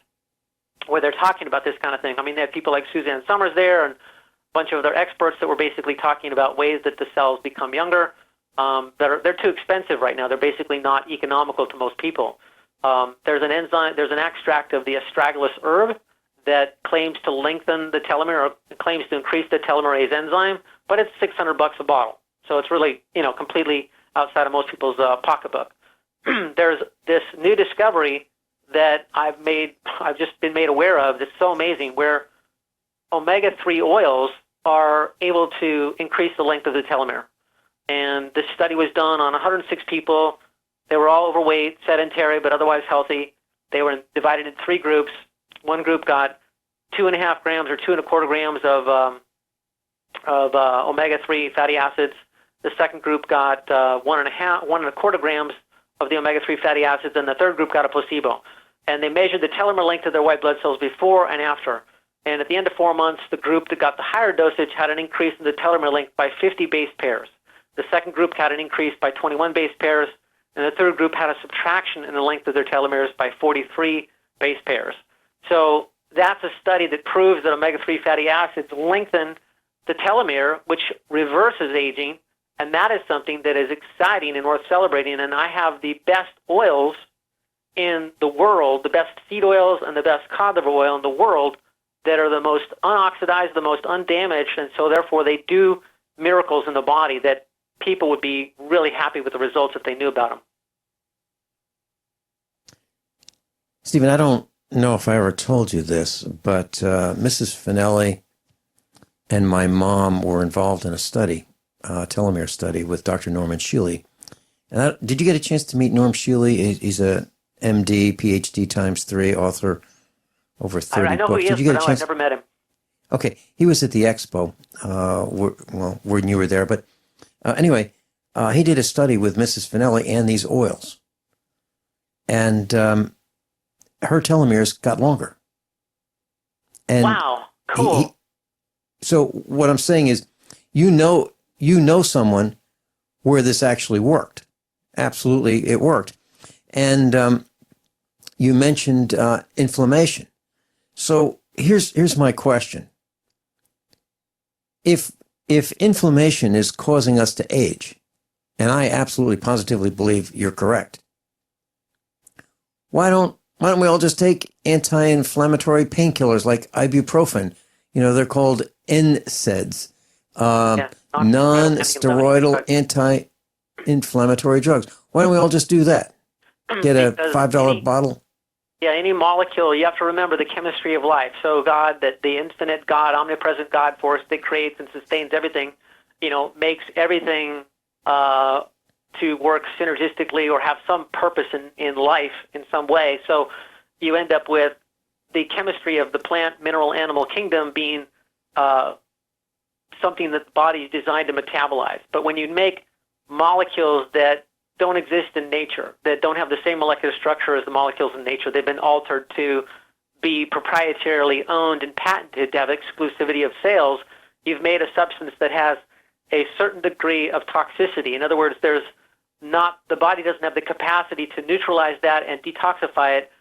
where they're talking about this kind of thing. They had people like Suzanne Summers there and a bunch of other experts that were basically talking about ways that the cells become younger. They're too expensive right now. They're basically not economical to most people. There's an enzyme, there's an extract of the astragalus herb that claims to lengthen the telomere or claims to increase the telomerase enzyme, but it's $600 a bottle. So it's really, completely outside of most people's pocketbook. There's this new discovery that I've just been made aware of that's so amazing, where omega-3 oils are able to increase the length of the telomere. And this study was done on 106 people. They were all overweight, sedentary, but otherwise healthy. They were divided in three groups. One group got 2.5 grams or 2.25 grams of omega-3 fatty acids. The second group got 1.25 grams of the omega-3 fatty acids, and the third group got a placebo. And they measured the telomere length of their white blood cells before and after. And at the end of 4 months, the group that got the higher dosage had an increase in the telomere length by 50 base pairs. The second group had an increase by 21 base pairs, and the third group had a subtraction in the length of their telomeres by 43 base pairs. So that's a study that proves that omega-3 fatty acids lengthen the telomere, which reverses aging, and that is something that is exciting and worth celebrating. And I have the best oils in the world, the best seed oils and the best cod liver oil in the world that are the most unoxidized, the most undamaged, and so therefore they do miracles in the body that people would be really happy with the results if they knew about them.
Stephen, I don't know if I ever told you this, but Mrs. Finelli and my mom were involved in a study telomere study with Dr. Norman Shealy. And did you get a chance to meet Norm Shealy? He's a MD, PhD × 3, author over 30
I know
books.
who he is,
Did you get
but
a
no,
chance?
I've never met him.
Okay, he was at the expo, when you were there. But anyway, he did a study with Mrs. Finelli and these oils. And her telomeres got longer. And
Wow, cool.
So what I'm saying is, you know someone where this actually worked. Absolutely, it worked. And you mentioned inflammation. So here's my question. If inflammation is causing us to age, and I absolutely positively believe you're correct, why don't we all just take anti-inflammatory painkillers like ibuprofen? You know, they're called NSAIDs, non-steroidal anti-inflammatory drugs. Why don't we all just do that? Get a $5 bottle?
Yeah, any molecule, you have to remember the chemistry of life. So God, that the infinite God, omnipresent God force that creates and sustains everything, makes everything to work synergistically or have some purpose in life in some way. So you end up with the chemistry of the plant, mineral, animal kingdom being something that the body is designed to metabolize. But when you make molecules that don't exist in nature, that don't have the same molecular structure as the molecules in nature, they've been altered to be proprietarily owned and patented to have exclusivity of sales, you've made a substance that has a certain degree of toxicity. In other words, the body doesn't have the capacity to neutralize that and detoxify it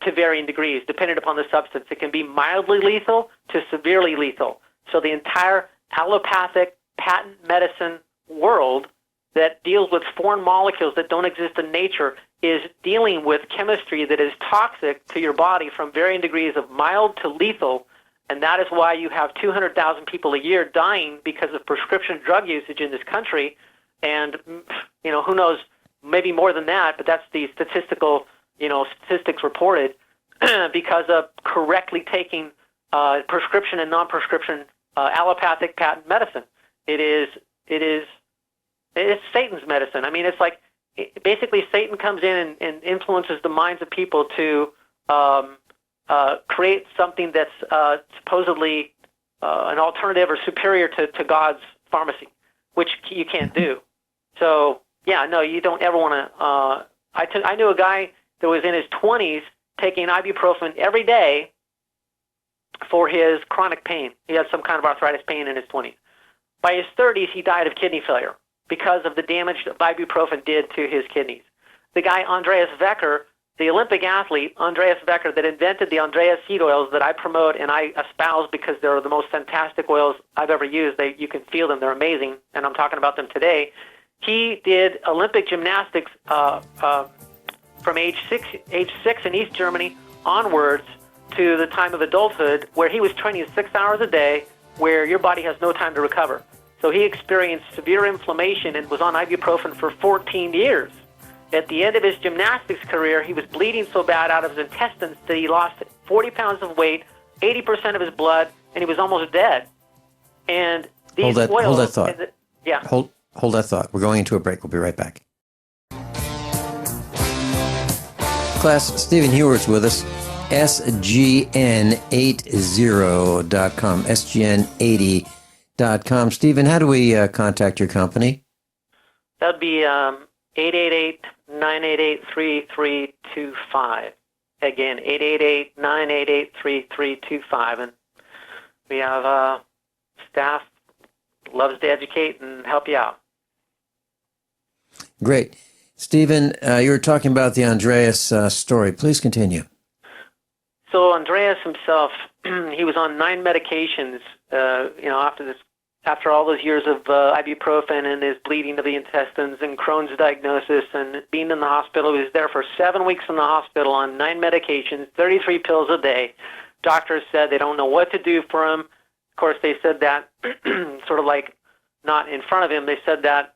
to varying degrees, dependent upon the substance. It can be mildly lethal to severely lethal. So the entire allopathic patent medicine world that deals with foreign molecules that don't exist in nature is dealing with chemistry that is toxic to your body from varying degrees of mild to lethal. And that is why you have 200,000 people a year dying because of prescription drug usage in this country. And, who knows, maybe more than that, but that's the statistics reported because of correctly taking prescription and non-prescription allopathic patent medicine. It's Satan's medicine. I mean, it's like basically Satan comes in and influences the minds of people to create something that's supposedly an alternative or superior to God's pharmacy, which you can't do. So, yeah, no, you don't ever want to. I knew a guy that was in his 20s taking ibuprofen every day for his chronic pain. He had some kind of arthritis pain in his 20s. By his 30s, he died of kidney failure because of the damage that ibuprofen did to his kidneys. The guy Andreas Wecker, the Olympic athlete Andreas Wecker that invented the Andreas seed oils that I promote and I espouse because they're the most fantastic oils I've ever used. You can feel them. They're amazing, and I'm talking about them today. He did Olympic gymnastics from age six in East Germany onwards to the time of adulthood, where he was training 6 hours a day, where your body has no time to recover. So he experienced severe inflammation and was on ibuprofen for 14 years. At the end of his gymnastics career, he was bleeding so bad out of his intestines that he lost 40 pounds of weight, 80% of his blood, and he was almost dead. And these oils...
Hold that thought.
Yeah.
Hold that thought. We're going into a break. We'll be right back. Class, Stephen Heuer's with us. SGN80.com. SGN80.com. Stephen, how do we contact your company?
That would be 888-988-3325. Again, 888-988-3325. And we have staff loves to educate and help you out.
Great. Stephen, you were talking about the Andreas story. Please continue.
So Andreas himself, he was on 9 medications, after all those years of ibuprofen and his bleeding of the intestines and Crohn's diagnosis and being in the hospital. He was there for 7 weeks in the hospital on 9 medications, 33 pills a day. Doctors said they don't know what to do for him. Of course, they said that sort of like not in front of him. They said that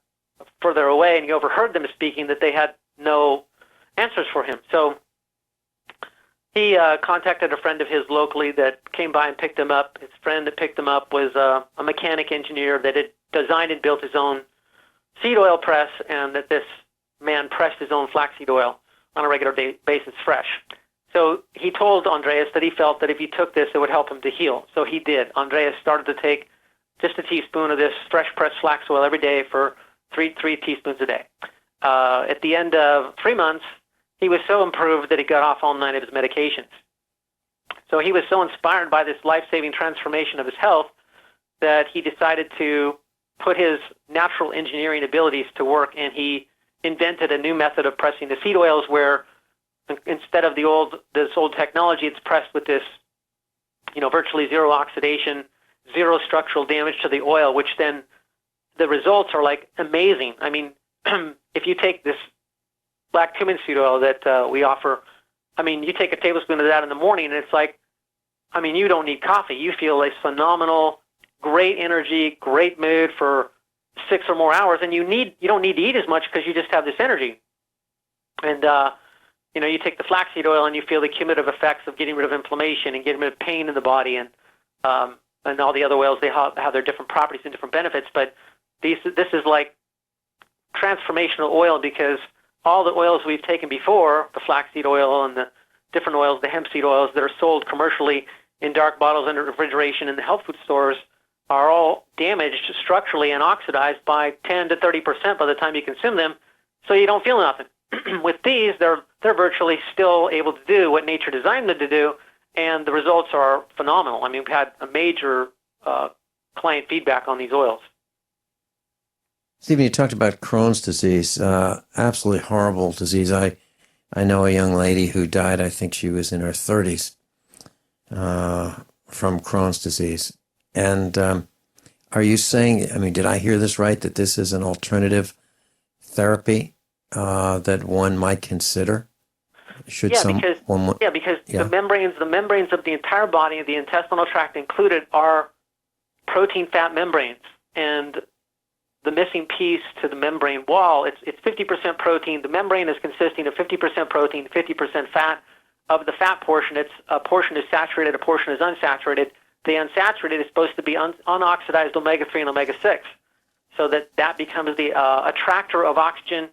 further away, and he overheard them speaking that they had no answers for him. So he contacted a friend of his locally that came by and picked him up. His friend that picked him up was a mechanic engineer that had designed and built his own seed oil press, and that this man pressed his own flaxseed oil on a regular basis fresh. So he told Andreas that he felt that if he took this, it would help him to heal. So he did. Andreas started to take just a teaspoon of this fresh pressed flax oil every day for three teaspoons a day. At the end of 3 months, he was so improved that he got off all 9 of his medications. So he was so inspired by this life-saving transformation of his health that he decided to put his natural engineering abilities to work, and he invented a new method of pressing the seed oils where instead of this old technology, it's pressed with this, virtually zero oxidation, zero structural damage to the oil, which then the results are like amazing. I mean, if you take this black cumin seed oil that we offer, I mean, you take a tablespoon of that in the morning, and it's like, I mean, you don't need coffee. You feel a phenomenal, great energy, great mood for 6 or more hours, and you don't need to eat as much because you just have this energy. And you take the flaxseed oil, and you feel the cumulative effects of getting rid of inflammation and getting rid of pain in the body, and all the other oils, they have their different properties and different benefits. But this is like transformational oil, because all the oils we've taken before, the flaxseed oil and the different oils, the hemp seed oils that are sold commercially in dark bottles under refrigeration in the health food stores, are all damaged structurally and oxidized by 10 to 30% by the time you consume them, so you don't feel nothing. With these, they're virtually still able to do what nature designed them to do, and the results are phenomenal. I mean, we've had a major client feedback on these oils.
Stephen, you talked about Crohn's disease, absolutely horrible disease. I know a young lady who died, I think she was in her 30s, from Crohn's disease. And are you saying, I mean, did I hear this right, that this is an alternative therapy that one might consider? Because the membranes of the entire body, the intestinal tract included, are protein-fat membranes, and the missing piece to the membrane wall, it's 50% protein. The membrane is consisting of 50% protein, 50% fat. Of the fat portion, a portion is saturated, a portion is unsaturated. The unsaturated is supposed to be unoxidized omega-3 and omega-6, so that becomes the attractor of oxygen,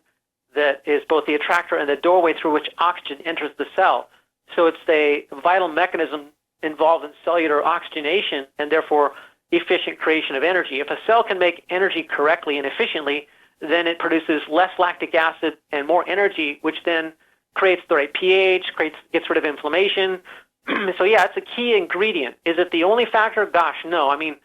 that is both the attractor and the doorway through which oxygen enters the cell. So it's a vital mechanism involved in cellular oxygenation and therefore efficient creation of energy. If a cell can make energy correctly and efficiently, then it produces less lactic acid and more energy, which then creates the right pH, gets rid of inflammation. So yeah, it's a key ingredient. Is it the only factor? Gosh, no. I mean,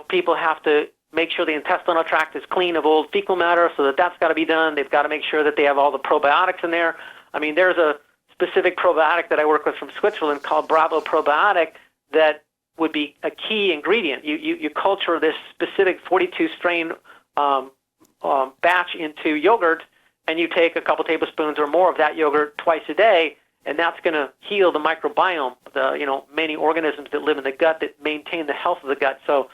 people have to make sure the intestinal tract is clean of old fecal matter, so that's got to be done. They've got to make sure that they have all the probiotics in there. I mean, there's a specific probiotic that I work with from Switzerland called Bravo Probiotic that would be a key ingredient. You culture this specific 42 strain batch into yogurt, and you take a couple tablespoons or more of that yogurt twice a day, and that's going to heal the microbiome, the many organisms that live in the gut that maintain the health of the gut. So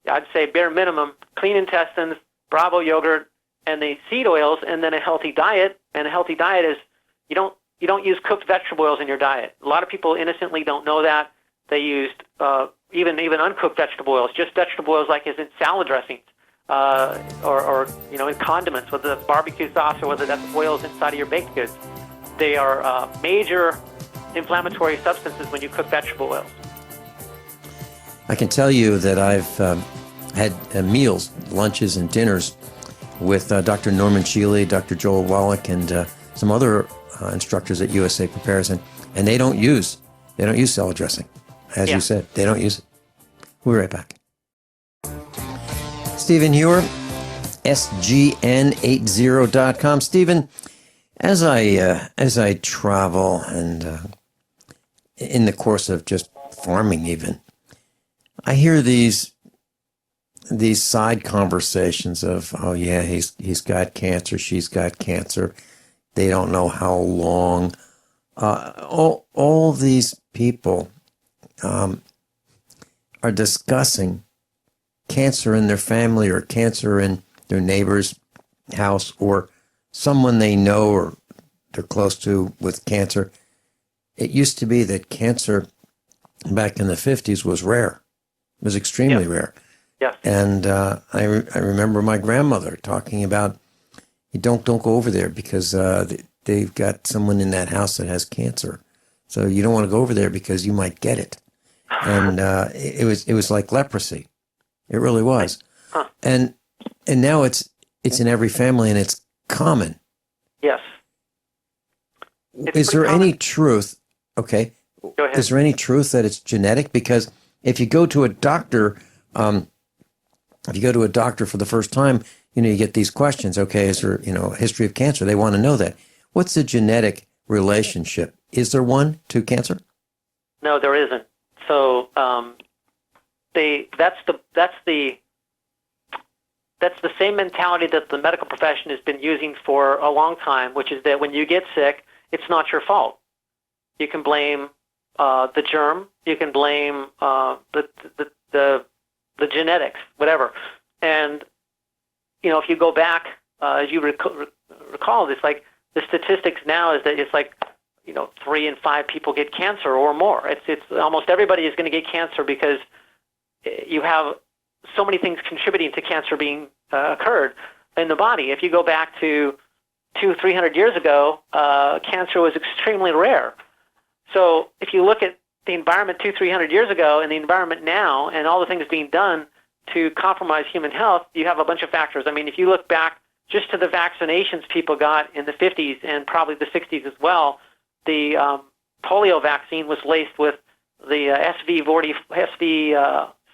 I'd say bare minimum, clean intestines, Bravo yogurt, and the seed oils, and then a healthy diet. And a healthy diet is you don't use cooked vegetable oils in your diet. A lot of people innocently don't know that. They used even uncooked vegetable oils, just vegetable oils like as in salad dressings, or in condiments, whether that's barbecue sauce or whether that's oils inside of your baked goods. They are major inflammatory substances when you cook vegetable oils. I can tell you that I've had meals, lunches, and dinners with Dr. Norman Shealy, Dr. Joel Wallach, and some other instructors at USA Prepares, and they don't use salad dressing, as you said. They don't use it. We'll be right back. Stephen Heuer, SGN80.com. Stephen, as I travel and in the course of just farming even, I hear these side conversations of, oh yeah, he's got cancer, she's got cancer, they don't know how long. All these people are discussing cancer in their family or cancer in their neighbor's house or someone they know or they're close to with cancer. It used to be that cancer back in the 50s was rare. It was extremely rare.
Yes.
And I remember my grandmother talking about, you don't go over there because they've got someone in that house that has cancer. So you don't want to go over there because you might get it. And it was like leprosy. It really was.
Huh.
And now it's in every family and it's common.
Yes.
Is there any truth? Okay.
Go ahead.
Is there any truth that it's genetic? Because if you go to a doctor, for the first time, you get these questions. Okay, is there a history of cancer? They want to know that. What's the genetic relationship? Is there one to cancer?
No, there isn't. So that's the same mentality that the medical profession has been using for a long time, which is that when you get sick, it's not your fault. You can blame the germ. You can blame the genetics, whatever. And if you go back, as you recall, it's like the statistics now is that it's like 3 in 5 people get cancer or more. It's almost everybody is going to get cancer because you have so many things contributing to cancer being occurred in the body. If you go back to 200-300 years ago, cancer was extremely rare. So if you look at the environment 200-300 years ago and the environment now and all the things being done to compromise human health, you have a bunch of factors. I mean, if you look back just to the vaccinations people got in the 50s and probably the 60s as well, the polio vaccine was laced with the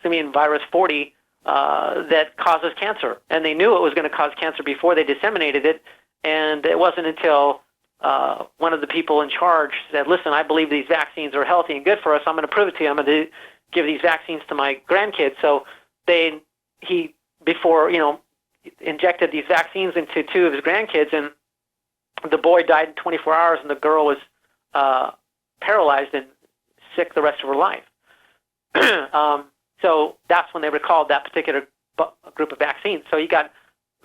simian virus 40 that causes cancer. And they knew it was going to cause cancer before they disseminated it. And it wasn't until one of the people in charge said, listen, I believe these vaccines are healthy and good for us. I'm going to prove it to you. I'm going to give these vaccines to my grandkids. So he injected these vaccines into 2 of his grandkids, and the boy died in 24 hours, and the girl was paralyzed and sick the rest of her life. So that's when they recalled that particular group of vaccines. So you got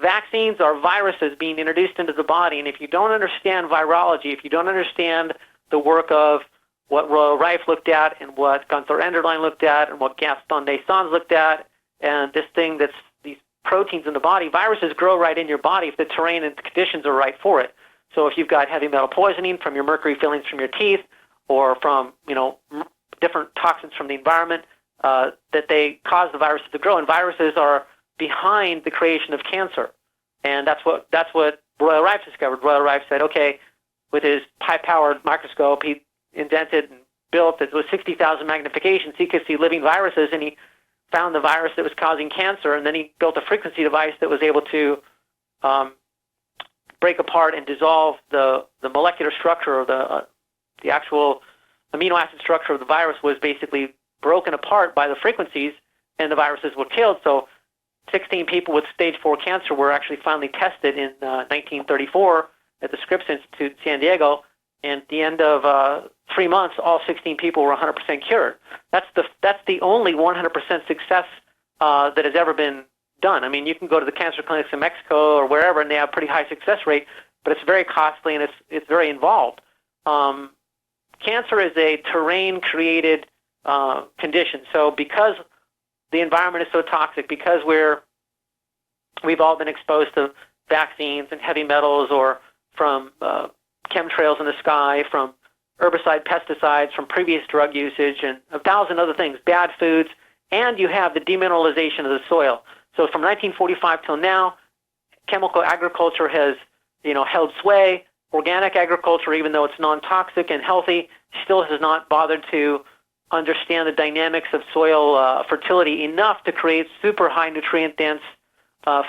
vaccines are viruses being introduced into the body, and if you don't understand virology, if you don't understand the work of what Royal Rife looked at and what Gunther Enderlein looked at and what Gaston Naessens looked at, and this thing that's these proteins in the body, viruses grow right in your body if the terrain and the conditions are right for it. So if you've got heavy metal poisoning from your mercury fillings from your teeth or from, different toxins from the environment, that they cause the viruses to grow. And viruses are behind the creation of cancer. And that's what Royal Rife discovered. Royal Rife said, okay, with his high-powered microscope, he invented and built it with 60,000 magnifications. He could see living viruses, and he found the virus that was causing cancer, and then he built a frequency device that was able to break apart and dissolve the molecular structure of the actual amino acid structure of the virus was basically broken apart by the frequencies, and the viruses were killed. So 16 people with stage 4 cancer were actually finally tested in 1934 at the Scripps Institute in San Diego, and at the end of 3 months, all 16 people were 100% cured. That's the only 100% success that has ever been done. I mean, you can go to the cancer clinics in Mexico or wherever, and they have a pretty high success rate, but it's very costly and it's very involved. Cancer is a terrain-created condition. So because the environment is so toxic, because we've all been exposed to vaccines and heavy metals, or from chemtrails in the sky, from herbicide, pesticides, from previous drug usage, and 1,000 other things, bad foods, and you have the demineralization of the soil. So from 1945 till now, chemical agriculture has, held sway. Organic agriculture, even though it's non-toxic and healthy, still has not bothered to understand the dynamics of soil fertility enough to create super high nutrient-dense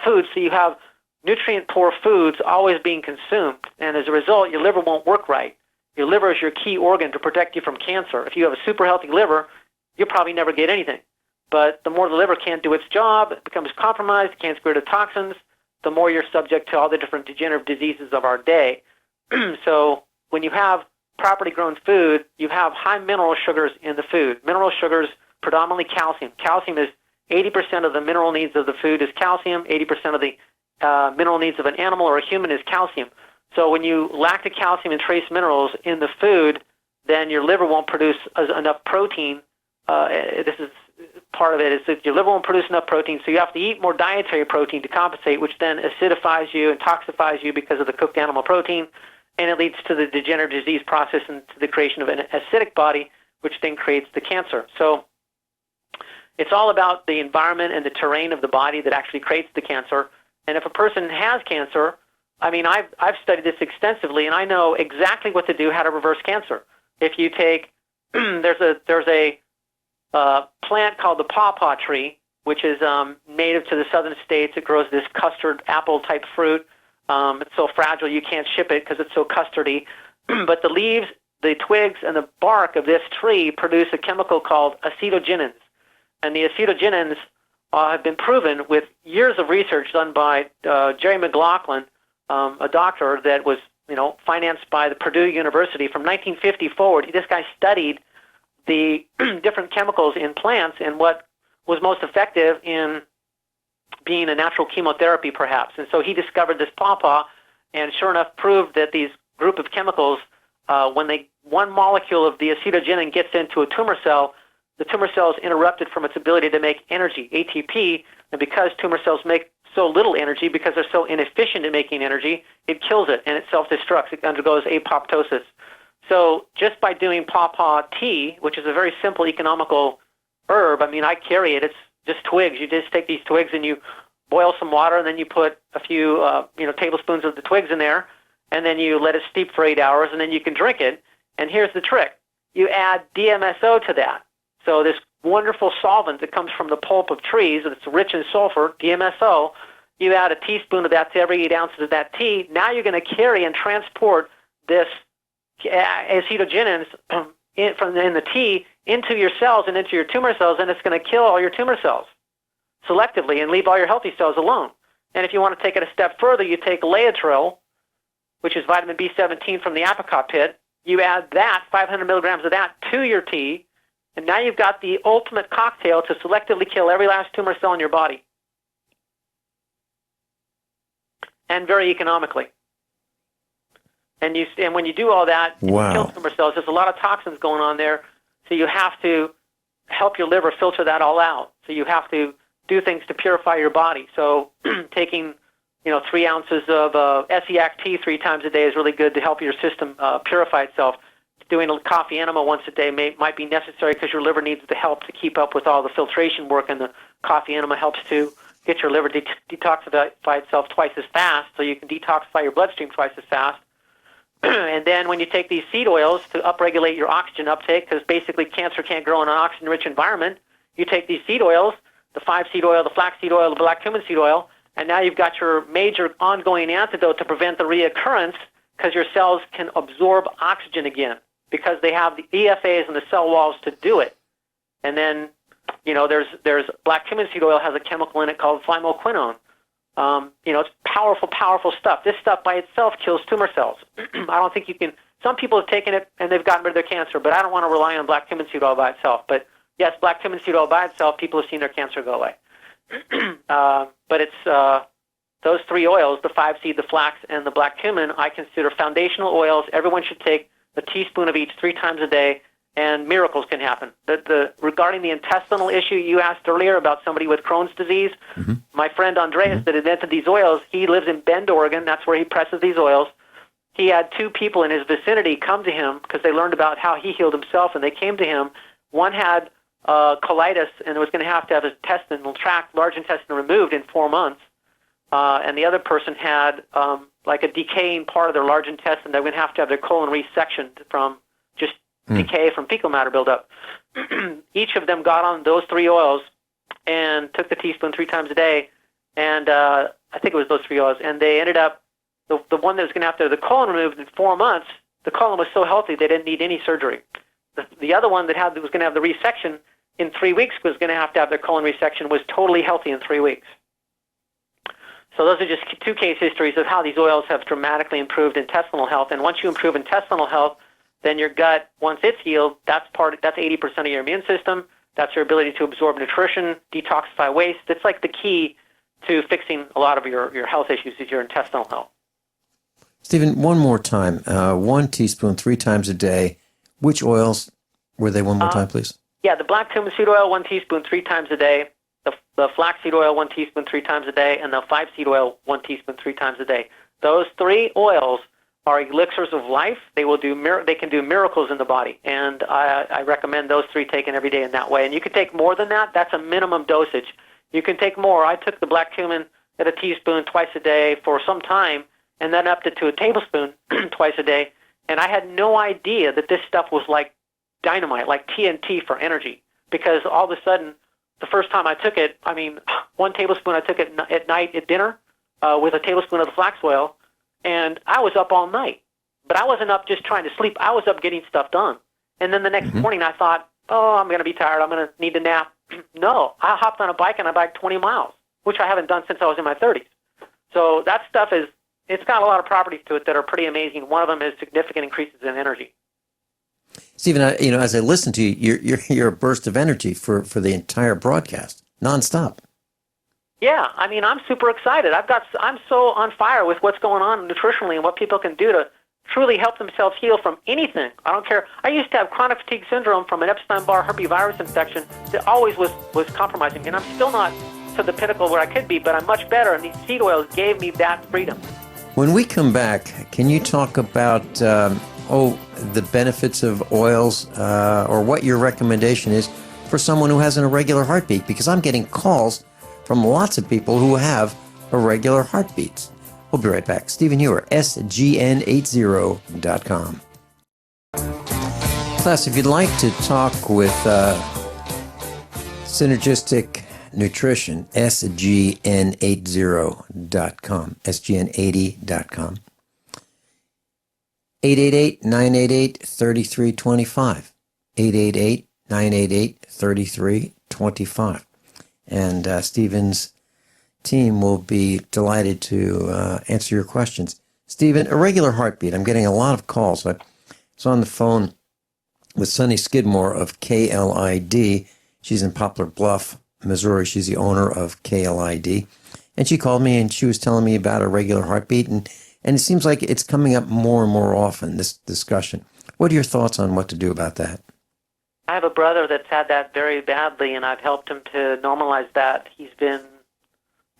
foods. So you have nutrient-poor foods always being consumed, and as a result, your liver won't work right. Your liver is your key organ to protect you from cancer. If you have a super healthy liver, you'll probably never get anything. But the more the liver can't do its job, it becomes compromised, it can't get rid of toxins, the more you're subject to all the different degenerative diseases of our day. So when you have properly grown food, you have high mineral sugars in the food. Mineral sugars, predominantly calcium. Calcium is 80% of the mineral needs of the food is calcium. 80% of the mineral needs of an animal or a human is calcium. So when you lack the calcium and trace minerals in the food, then your liver won't produce enough protein. This is part of it is that your liver won't produce enough protein, so you have to eat more dietary protein to compensate, which then acidifies you and toxifies you because of the cooked animal protein, and it leads to the degenerative disease process and to the creation of an acidic body, which then creates the cancer. So it's all about the environment and the terrain of the body that actually creates the cancer. And if a person has cancer, I mean, I've studied this extensively, and I know exactly what to do, how to reverse cancer. If you take, there's a plant called the pawpaw tree, which is native to the southern states. It grows this custard apple-type fruit. It's so fragile you can't ship it because it's so custardy. But the leaves, the twigs, and the bark of this tree produce a chemical called acetogenins. And the acetogenins have been proven with years of research done by Jerry McLaughlin, a doctor that was financed by the Purdue University from 1950 forward. This guy studied the different chemicals in plants and what was most effective in being a natural chemotherapy, perhaps. And so he discovered this pawpaw, and sure enough proved that these group of chemicals, when one molecule of the acetogenin gets into a tumor cell, the tumor cell is interrupted from its ability to make energy, ATP, and because tumor cells make so little energy, because they're so inefficient in making energy, it kills it and it self-destructs. It undergoes apoptosis. So just by doing pawpaw tea, which is a very simple economical herb, I mean, I carry it. It's just twigs. You just take these twigs and you boil some water, and then you put a few tablespoons of the twigs in there, and then you let it steep for 8 hours, and then you can drink it. And here's the trick. You add DMSO to that. So this wonderful solvent that comes from the pulp of trees, and it's rich in sulfur, DMSO, you add a teaspoon of that to every 8 ounces of that tea. Now you're going to carry and transport this acetogenins in the tea into your cells and into your tumor cells, and it's going to kill all your tumor cells selectively and leave all your healthy cells alone. And if you want to take it a step further, you take Laetrile, which is vitamin B17 from the apricot pit. You add that, 500 milligrams of that, to your tea, and now you've got the ultimate cocktail to selectively kill every last tumor cell in your body. And very economically. And when you do all that,
wow,
you kill tumor cells. There's a lot of toxins going on there, so you have to help your liver filter that all out. So you have to do things to purify your body. So taking 3 ounces of Essiac tea 3 times a day is really good to help your system purify itself. Doing a coffee enema once a day might be necessary because your liver needs the help to keep up with all the filtration work, and the coffee enema helps to get your liver detoxify itself twice as fast, so you can detoxify your bloodstream twice as fast. And then when you take these seed oils to upregulate your oxygen uptake, because basically cancer can't grow in an oxygen-rich environment, you take these seed oils, the 5-seed oil, the flaxseed oil, the black cumin seed oil, and now you've got your major ongoing antidote to prevent the reoccurrence, because your cells can absorb oxygen again, because they have the EFAs and the cell walls to do it. And then, there's black cumin seed oil has a chemical in it called thymoquinone. It's powerful stuff. This stuff by itself kills tumor cells. I don't think you can. Some people have taken it and they've gotten rid of their cancer, but I don't want to rely on black cumin seed oil by itself. But yes, black cumin seed oil by itself, people have seen their cancer go away. But it's those 3 oils, the 5-seed, the flax, and the black cumin, I consider foundational oils. Everyone should take a teaspoon of each 3 times a day, and miracles can happen. Regarding the intestinal issue you asked earlier about somebody with Crohn's disease, my friend Andreas that invented these oils, he lives in Bend, Oregon. That's where he presses these oils. He had 2 people in his vicinity come to him because they learned about how he healed himself, and they came to him. One had colitis and was going to have his intestinal tract, large intestine, removed in 4 months. And the other person had like a decaying part of their large intestine. They were going to have their colon resectioned from just decay from fecal matter buildup. Each of them got on those 3 oils and took the teaspoon 3 times a day. And I think it was those 3 oils. And they ended up, the one that was going to have the colon removed in 4 months, the colon was so healthy they didn't need any surgery. The other one that was going to have the resection in 3 weeks was going to have their colon resection, was totally healthy in 3 weeks. So those are just 2 case histories of how these oils have dramatically improved intestinal health. And once you improve intestinal health, then your gut, once it's healed, that's 80% of your immune system. That's your ability to absorb nutrition, detoxify waste. It's like the key to fixing a lot of your health issues is your intestinal health.
Stephen, one more time. 1 teaspoon 3 times a day. Which oils were they one more time, please?
Yeah, the black cumin seed oil, 1 teaspoon 3 times a day. The flaxseed oil, 1 teaspoon 3 times a day, and the 5-seed oil, 1 teaspoon 3 times a day. Those 3 oils are elixirs of life. They can do miracles in the body, and I recommend those 3 taken every day in that way. And you can take more than that. That's a minimum dosage. You can take more. I took the black cumin at a teaspoon twice a day for some time, and then upped it to a tablespoon twice a day. And I had no idea that this stuff was like dynamite, like TNT for energy, because all of a sudden, the first time I took it, 1 tablespoon I took it at night at dinner with a tablespoon of the flax oil, and I was up all night. But I wasn't up just trying to sleep. I was up getting stuff done. And then the next morning I thought, I'm going to be tired. I'm going to need to nap. No, I hopped on a bike and I biked 20 miles, which I haven't done since I was in my 30s. So that stuff it's got a lot of properties to it that are pretty amazing. One of them is significant increases in energy.
Stephen, as I listen to you, you're a burst of energy for the entire broadcast, nonstop.
Yeah, I'm super excited. I'm so on fire with what's going on nutritionally and what people can do to truly help themselves heal from anything. I don't care. I used to have chronic fatigue syndrome from an Epstein-Barr herpesvirus infection that always was compromising, and I'm still not to the pinnacle where I could be, but I'm much better, and these seed oils gave me that freedom.
When we come back, can you talk about the benefits of oils, or what your recommendation is for someone who has an irregular heartbeat? Because I'm getting calls from lots of people who have irregular heartbeats. We'll be right back. Stephen Heuer, SGN80.com. Plus, if you'd like to talk with Synergistic Nutrition, SGN80.com, SGN80.com. 888-988-3325, 888-988-3325. And Stephen's team will be delighted to answer your questions. Stephen, irregular heartbeat. I'm getting a lot of calls. I was on the phone with Sunny Skidmore of KLID. She's in Poplar Bluff, Missouri. She's the owner of KLID. And she called me and she was telling me about irregular heartbeat. And it seems like it's coming up more and more often, this discussion. What are your thoughts on what to do about that?
I have a brother that's had that very badly, and I've helped him to normalize that.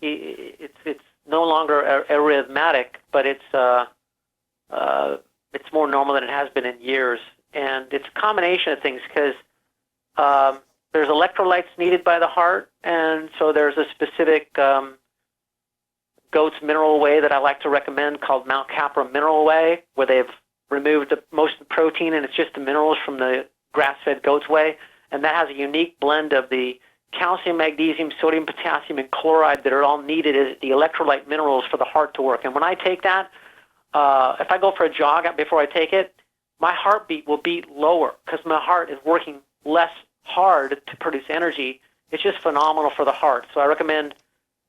It's no longer arrhythmatic, but it's more normal than it has been in years. And it's a combination of things because there's electrolytes needed by the heart, and so there's a specific goat's mineral whey that I like to recommend called Mount Capra Mineral Whey, where they've removed most of the protein, and it's just the minerals from the grass-fed goat's whey, and that has a unique blend of the calcium, magnesium, sodium, potassium, and chloride that are all needed as the electrolyte minerals for the heart to work. And when I take that, if I go for a jog before I take it, my heartbeat will beat lower because my heart is working less hard to produce energy. It's just phenomenal for the heart. So I recommend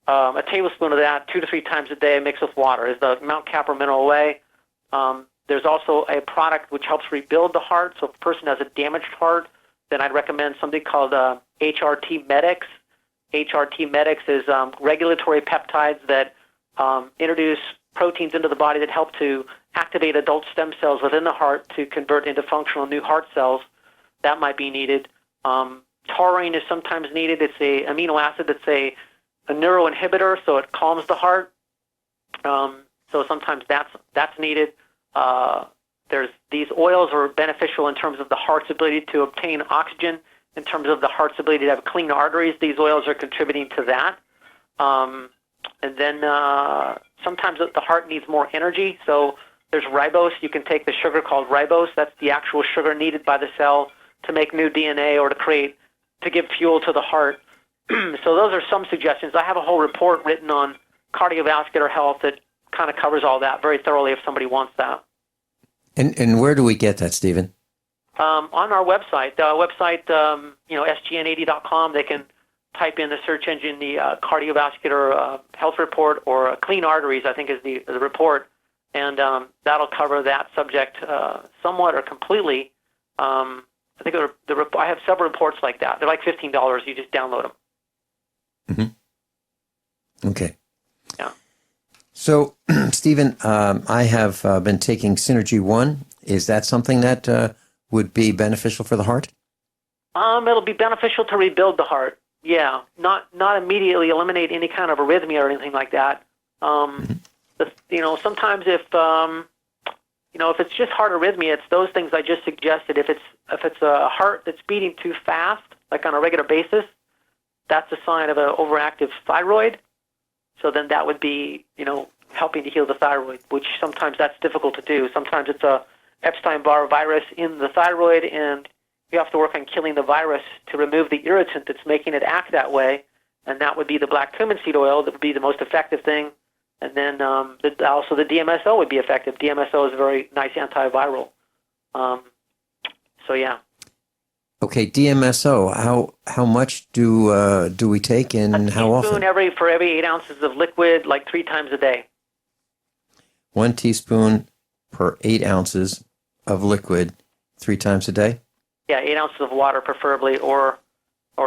a tablespoon of that 2 to 3 times a day mixed with water is the Mount Capra Mineral Whey. There's also a product which helps rebuild the heart. So if a person has a damaged heart, then I'd recommend something called HRT Medics. HRT Medics is regulatory peptides that introduce proteins into the body that help to activate adult stem cells within the heart to convert into functional new heart cells. That might be needed. Taurine is sometimes needed. It's a amino acid that's a neuroinhibitor, so it calms the heart. So sometimes that's needed. These oils are beneficial in terms of the heart's ability to obtain oxygen, in terms of the heart's ability to have clean arteries. These oils are contributing to that. And then sometimes the heart needs more energy. So there's ribose. You can take the sugar called ribose. That's the actual sugar needed by the cell to make new DNA or to give fuel to the heart. So those are some suggestions. I have a whole report written on cardiovascular health that kind of covers all that very thoroughly if somebody wants that.
And where do we get that, Stephen?
On our website. SGN80.com. They can type in the search engine the cardiovascular health report, or clean arteries, I think is the report, and that'll cover that subject somewhat or completely. I think I have several reports like that. They're like $15. You just download them.
Mm-hmm. Okay.
Yeah.
So, Stephen, I have been taking Synergy 1. Is that something that would be beneficial for the heart?
It'll be beneficial to rebuild the heart. Yeah, not immediately eliminate any kind of arrhythmia or anything like that. Sometimes if it's just heart arrhythmia, it's those things I just suggested. If it's a heart that's beating too fast, like on a regular basis, that's a sign of an overactive thyroid. So then that would be, helping to heal the thyroid, which sometimes that's difficult to do. Sometimes it's a Epstein-Barr virus in the thyroid, and you have to work on killing the virus to remove the irritant that's making it act that way, and that would be the black cumin seed oil. That would be the most effective thing. And then also the DMSO would be effective. DMSO is a very nice antiviral. So yeah.
Okay, DMSO. How much do we take, and how often?
For every 8 ounces of liquid, like 3 times a day.
1 teaspoon per 8 ounces of liquid, 3 times a day.
Yeah, 8 ounces of water preferably, or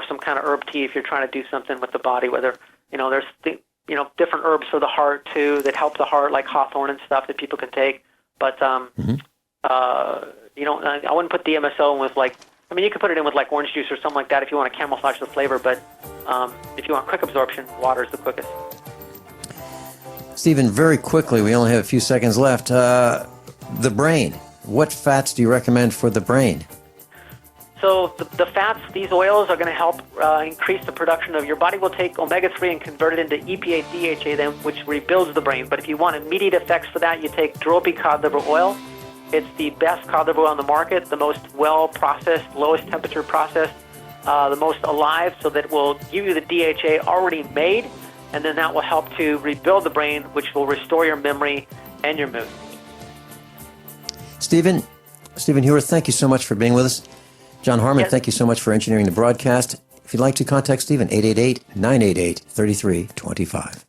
some kind of herb tea if you're trying to do something with the body. Whether there's different herbs for the heart too that help the heart, like hawthorn and stuff that people can take. But I wouldn't put DMSO in with you could put it in with like orange juice or something like that if you want to camouflage the flavor. But if you want quick absorption, water is the quickest.
Stephen, very quickly, we only have a few seconds left. The brain. What fats do you recommend for the brain?
So the fats, these oils are going to help increase the production of, your body will take omega-3 and convert it into EPA, DHA, then, which rebuilds the brain. But if you want immediate effects for that, you take Dropi cod liver oil. It's the best cod liver oil on the market, the most well-processed, lowest temperature processed, the most alive, so that will give you the DHA already made, and then that will help to rebuild the brain, which will restore your memory and your mood.
Stephen Heuer, thank you so much for being with us. John Harmon, Thank you so much for engineering the broadcast. If you'd like to contact Stephen, 888-988-3325.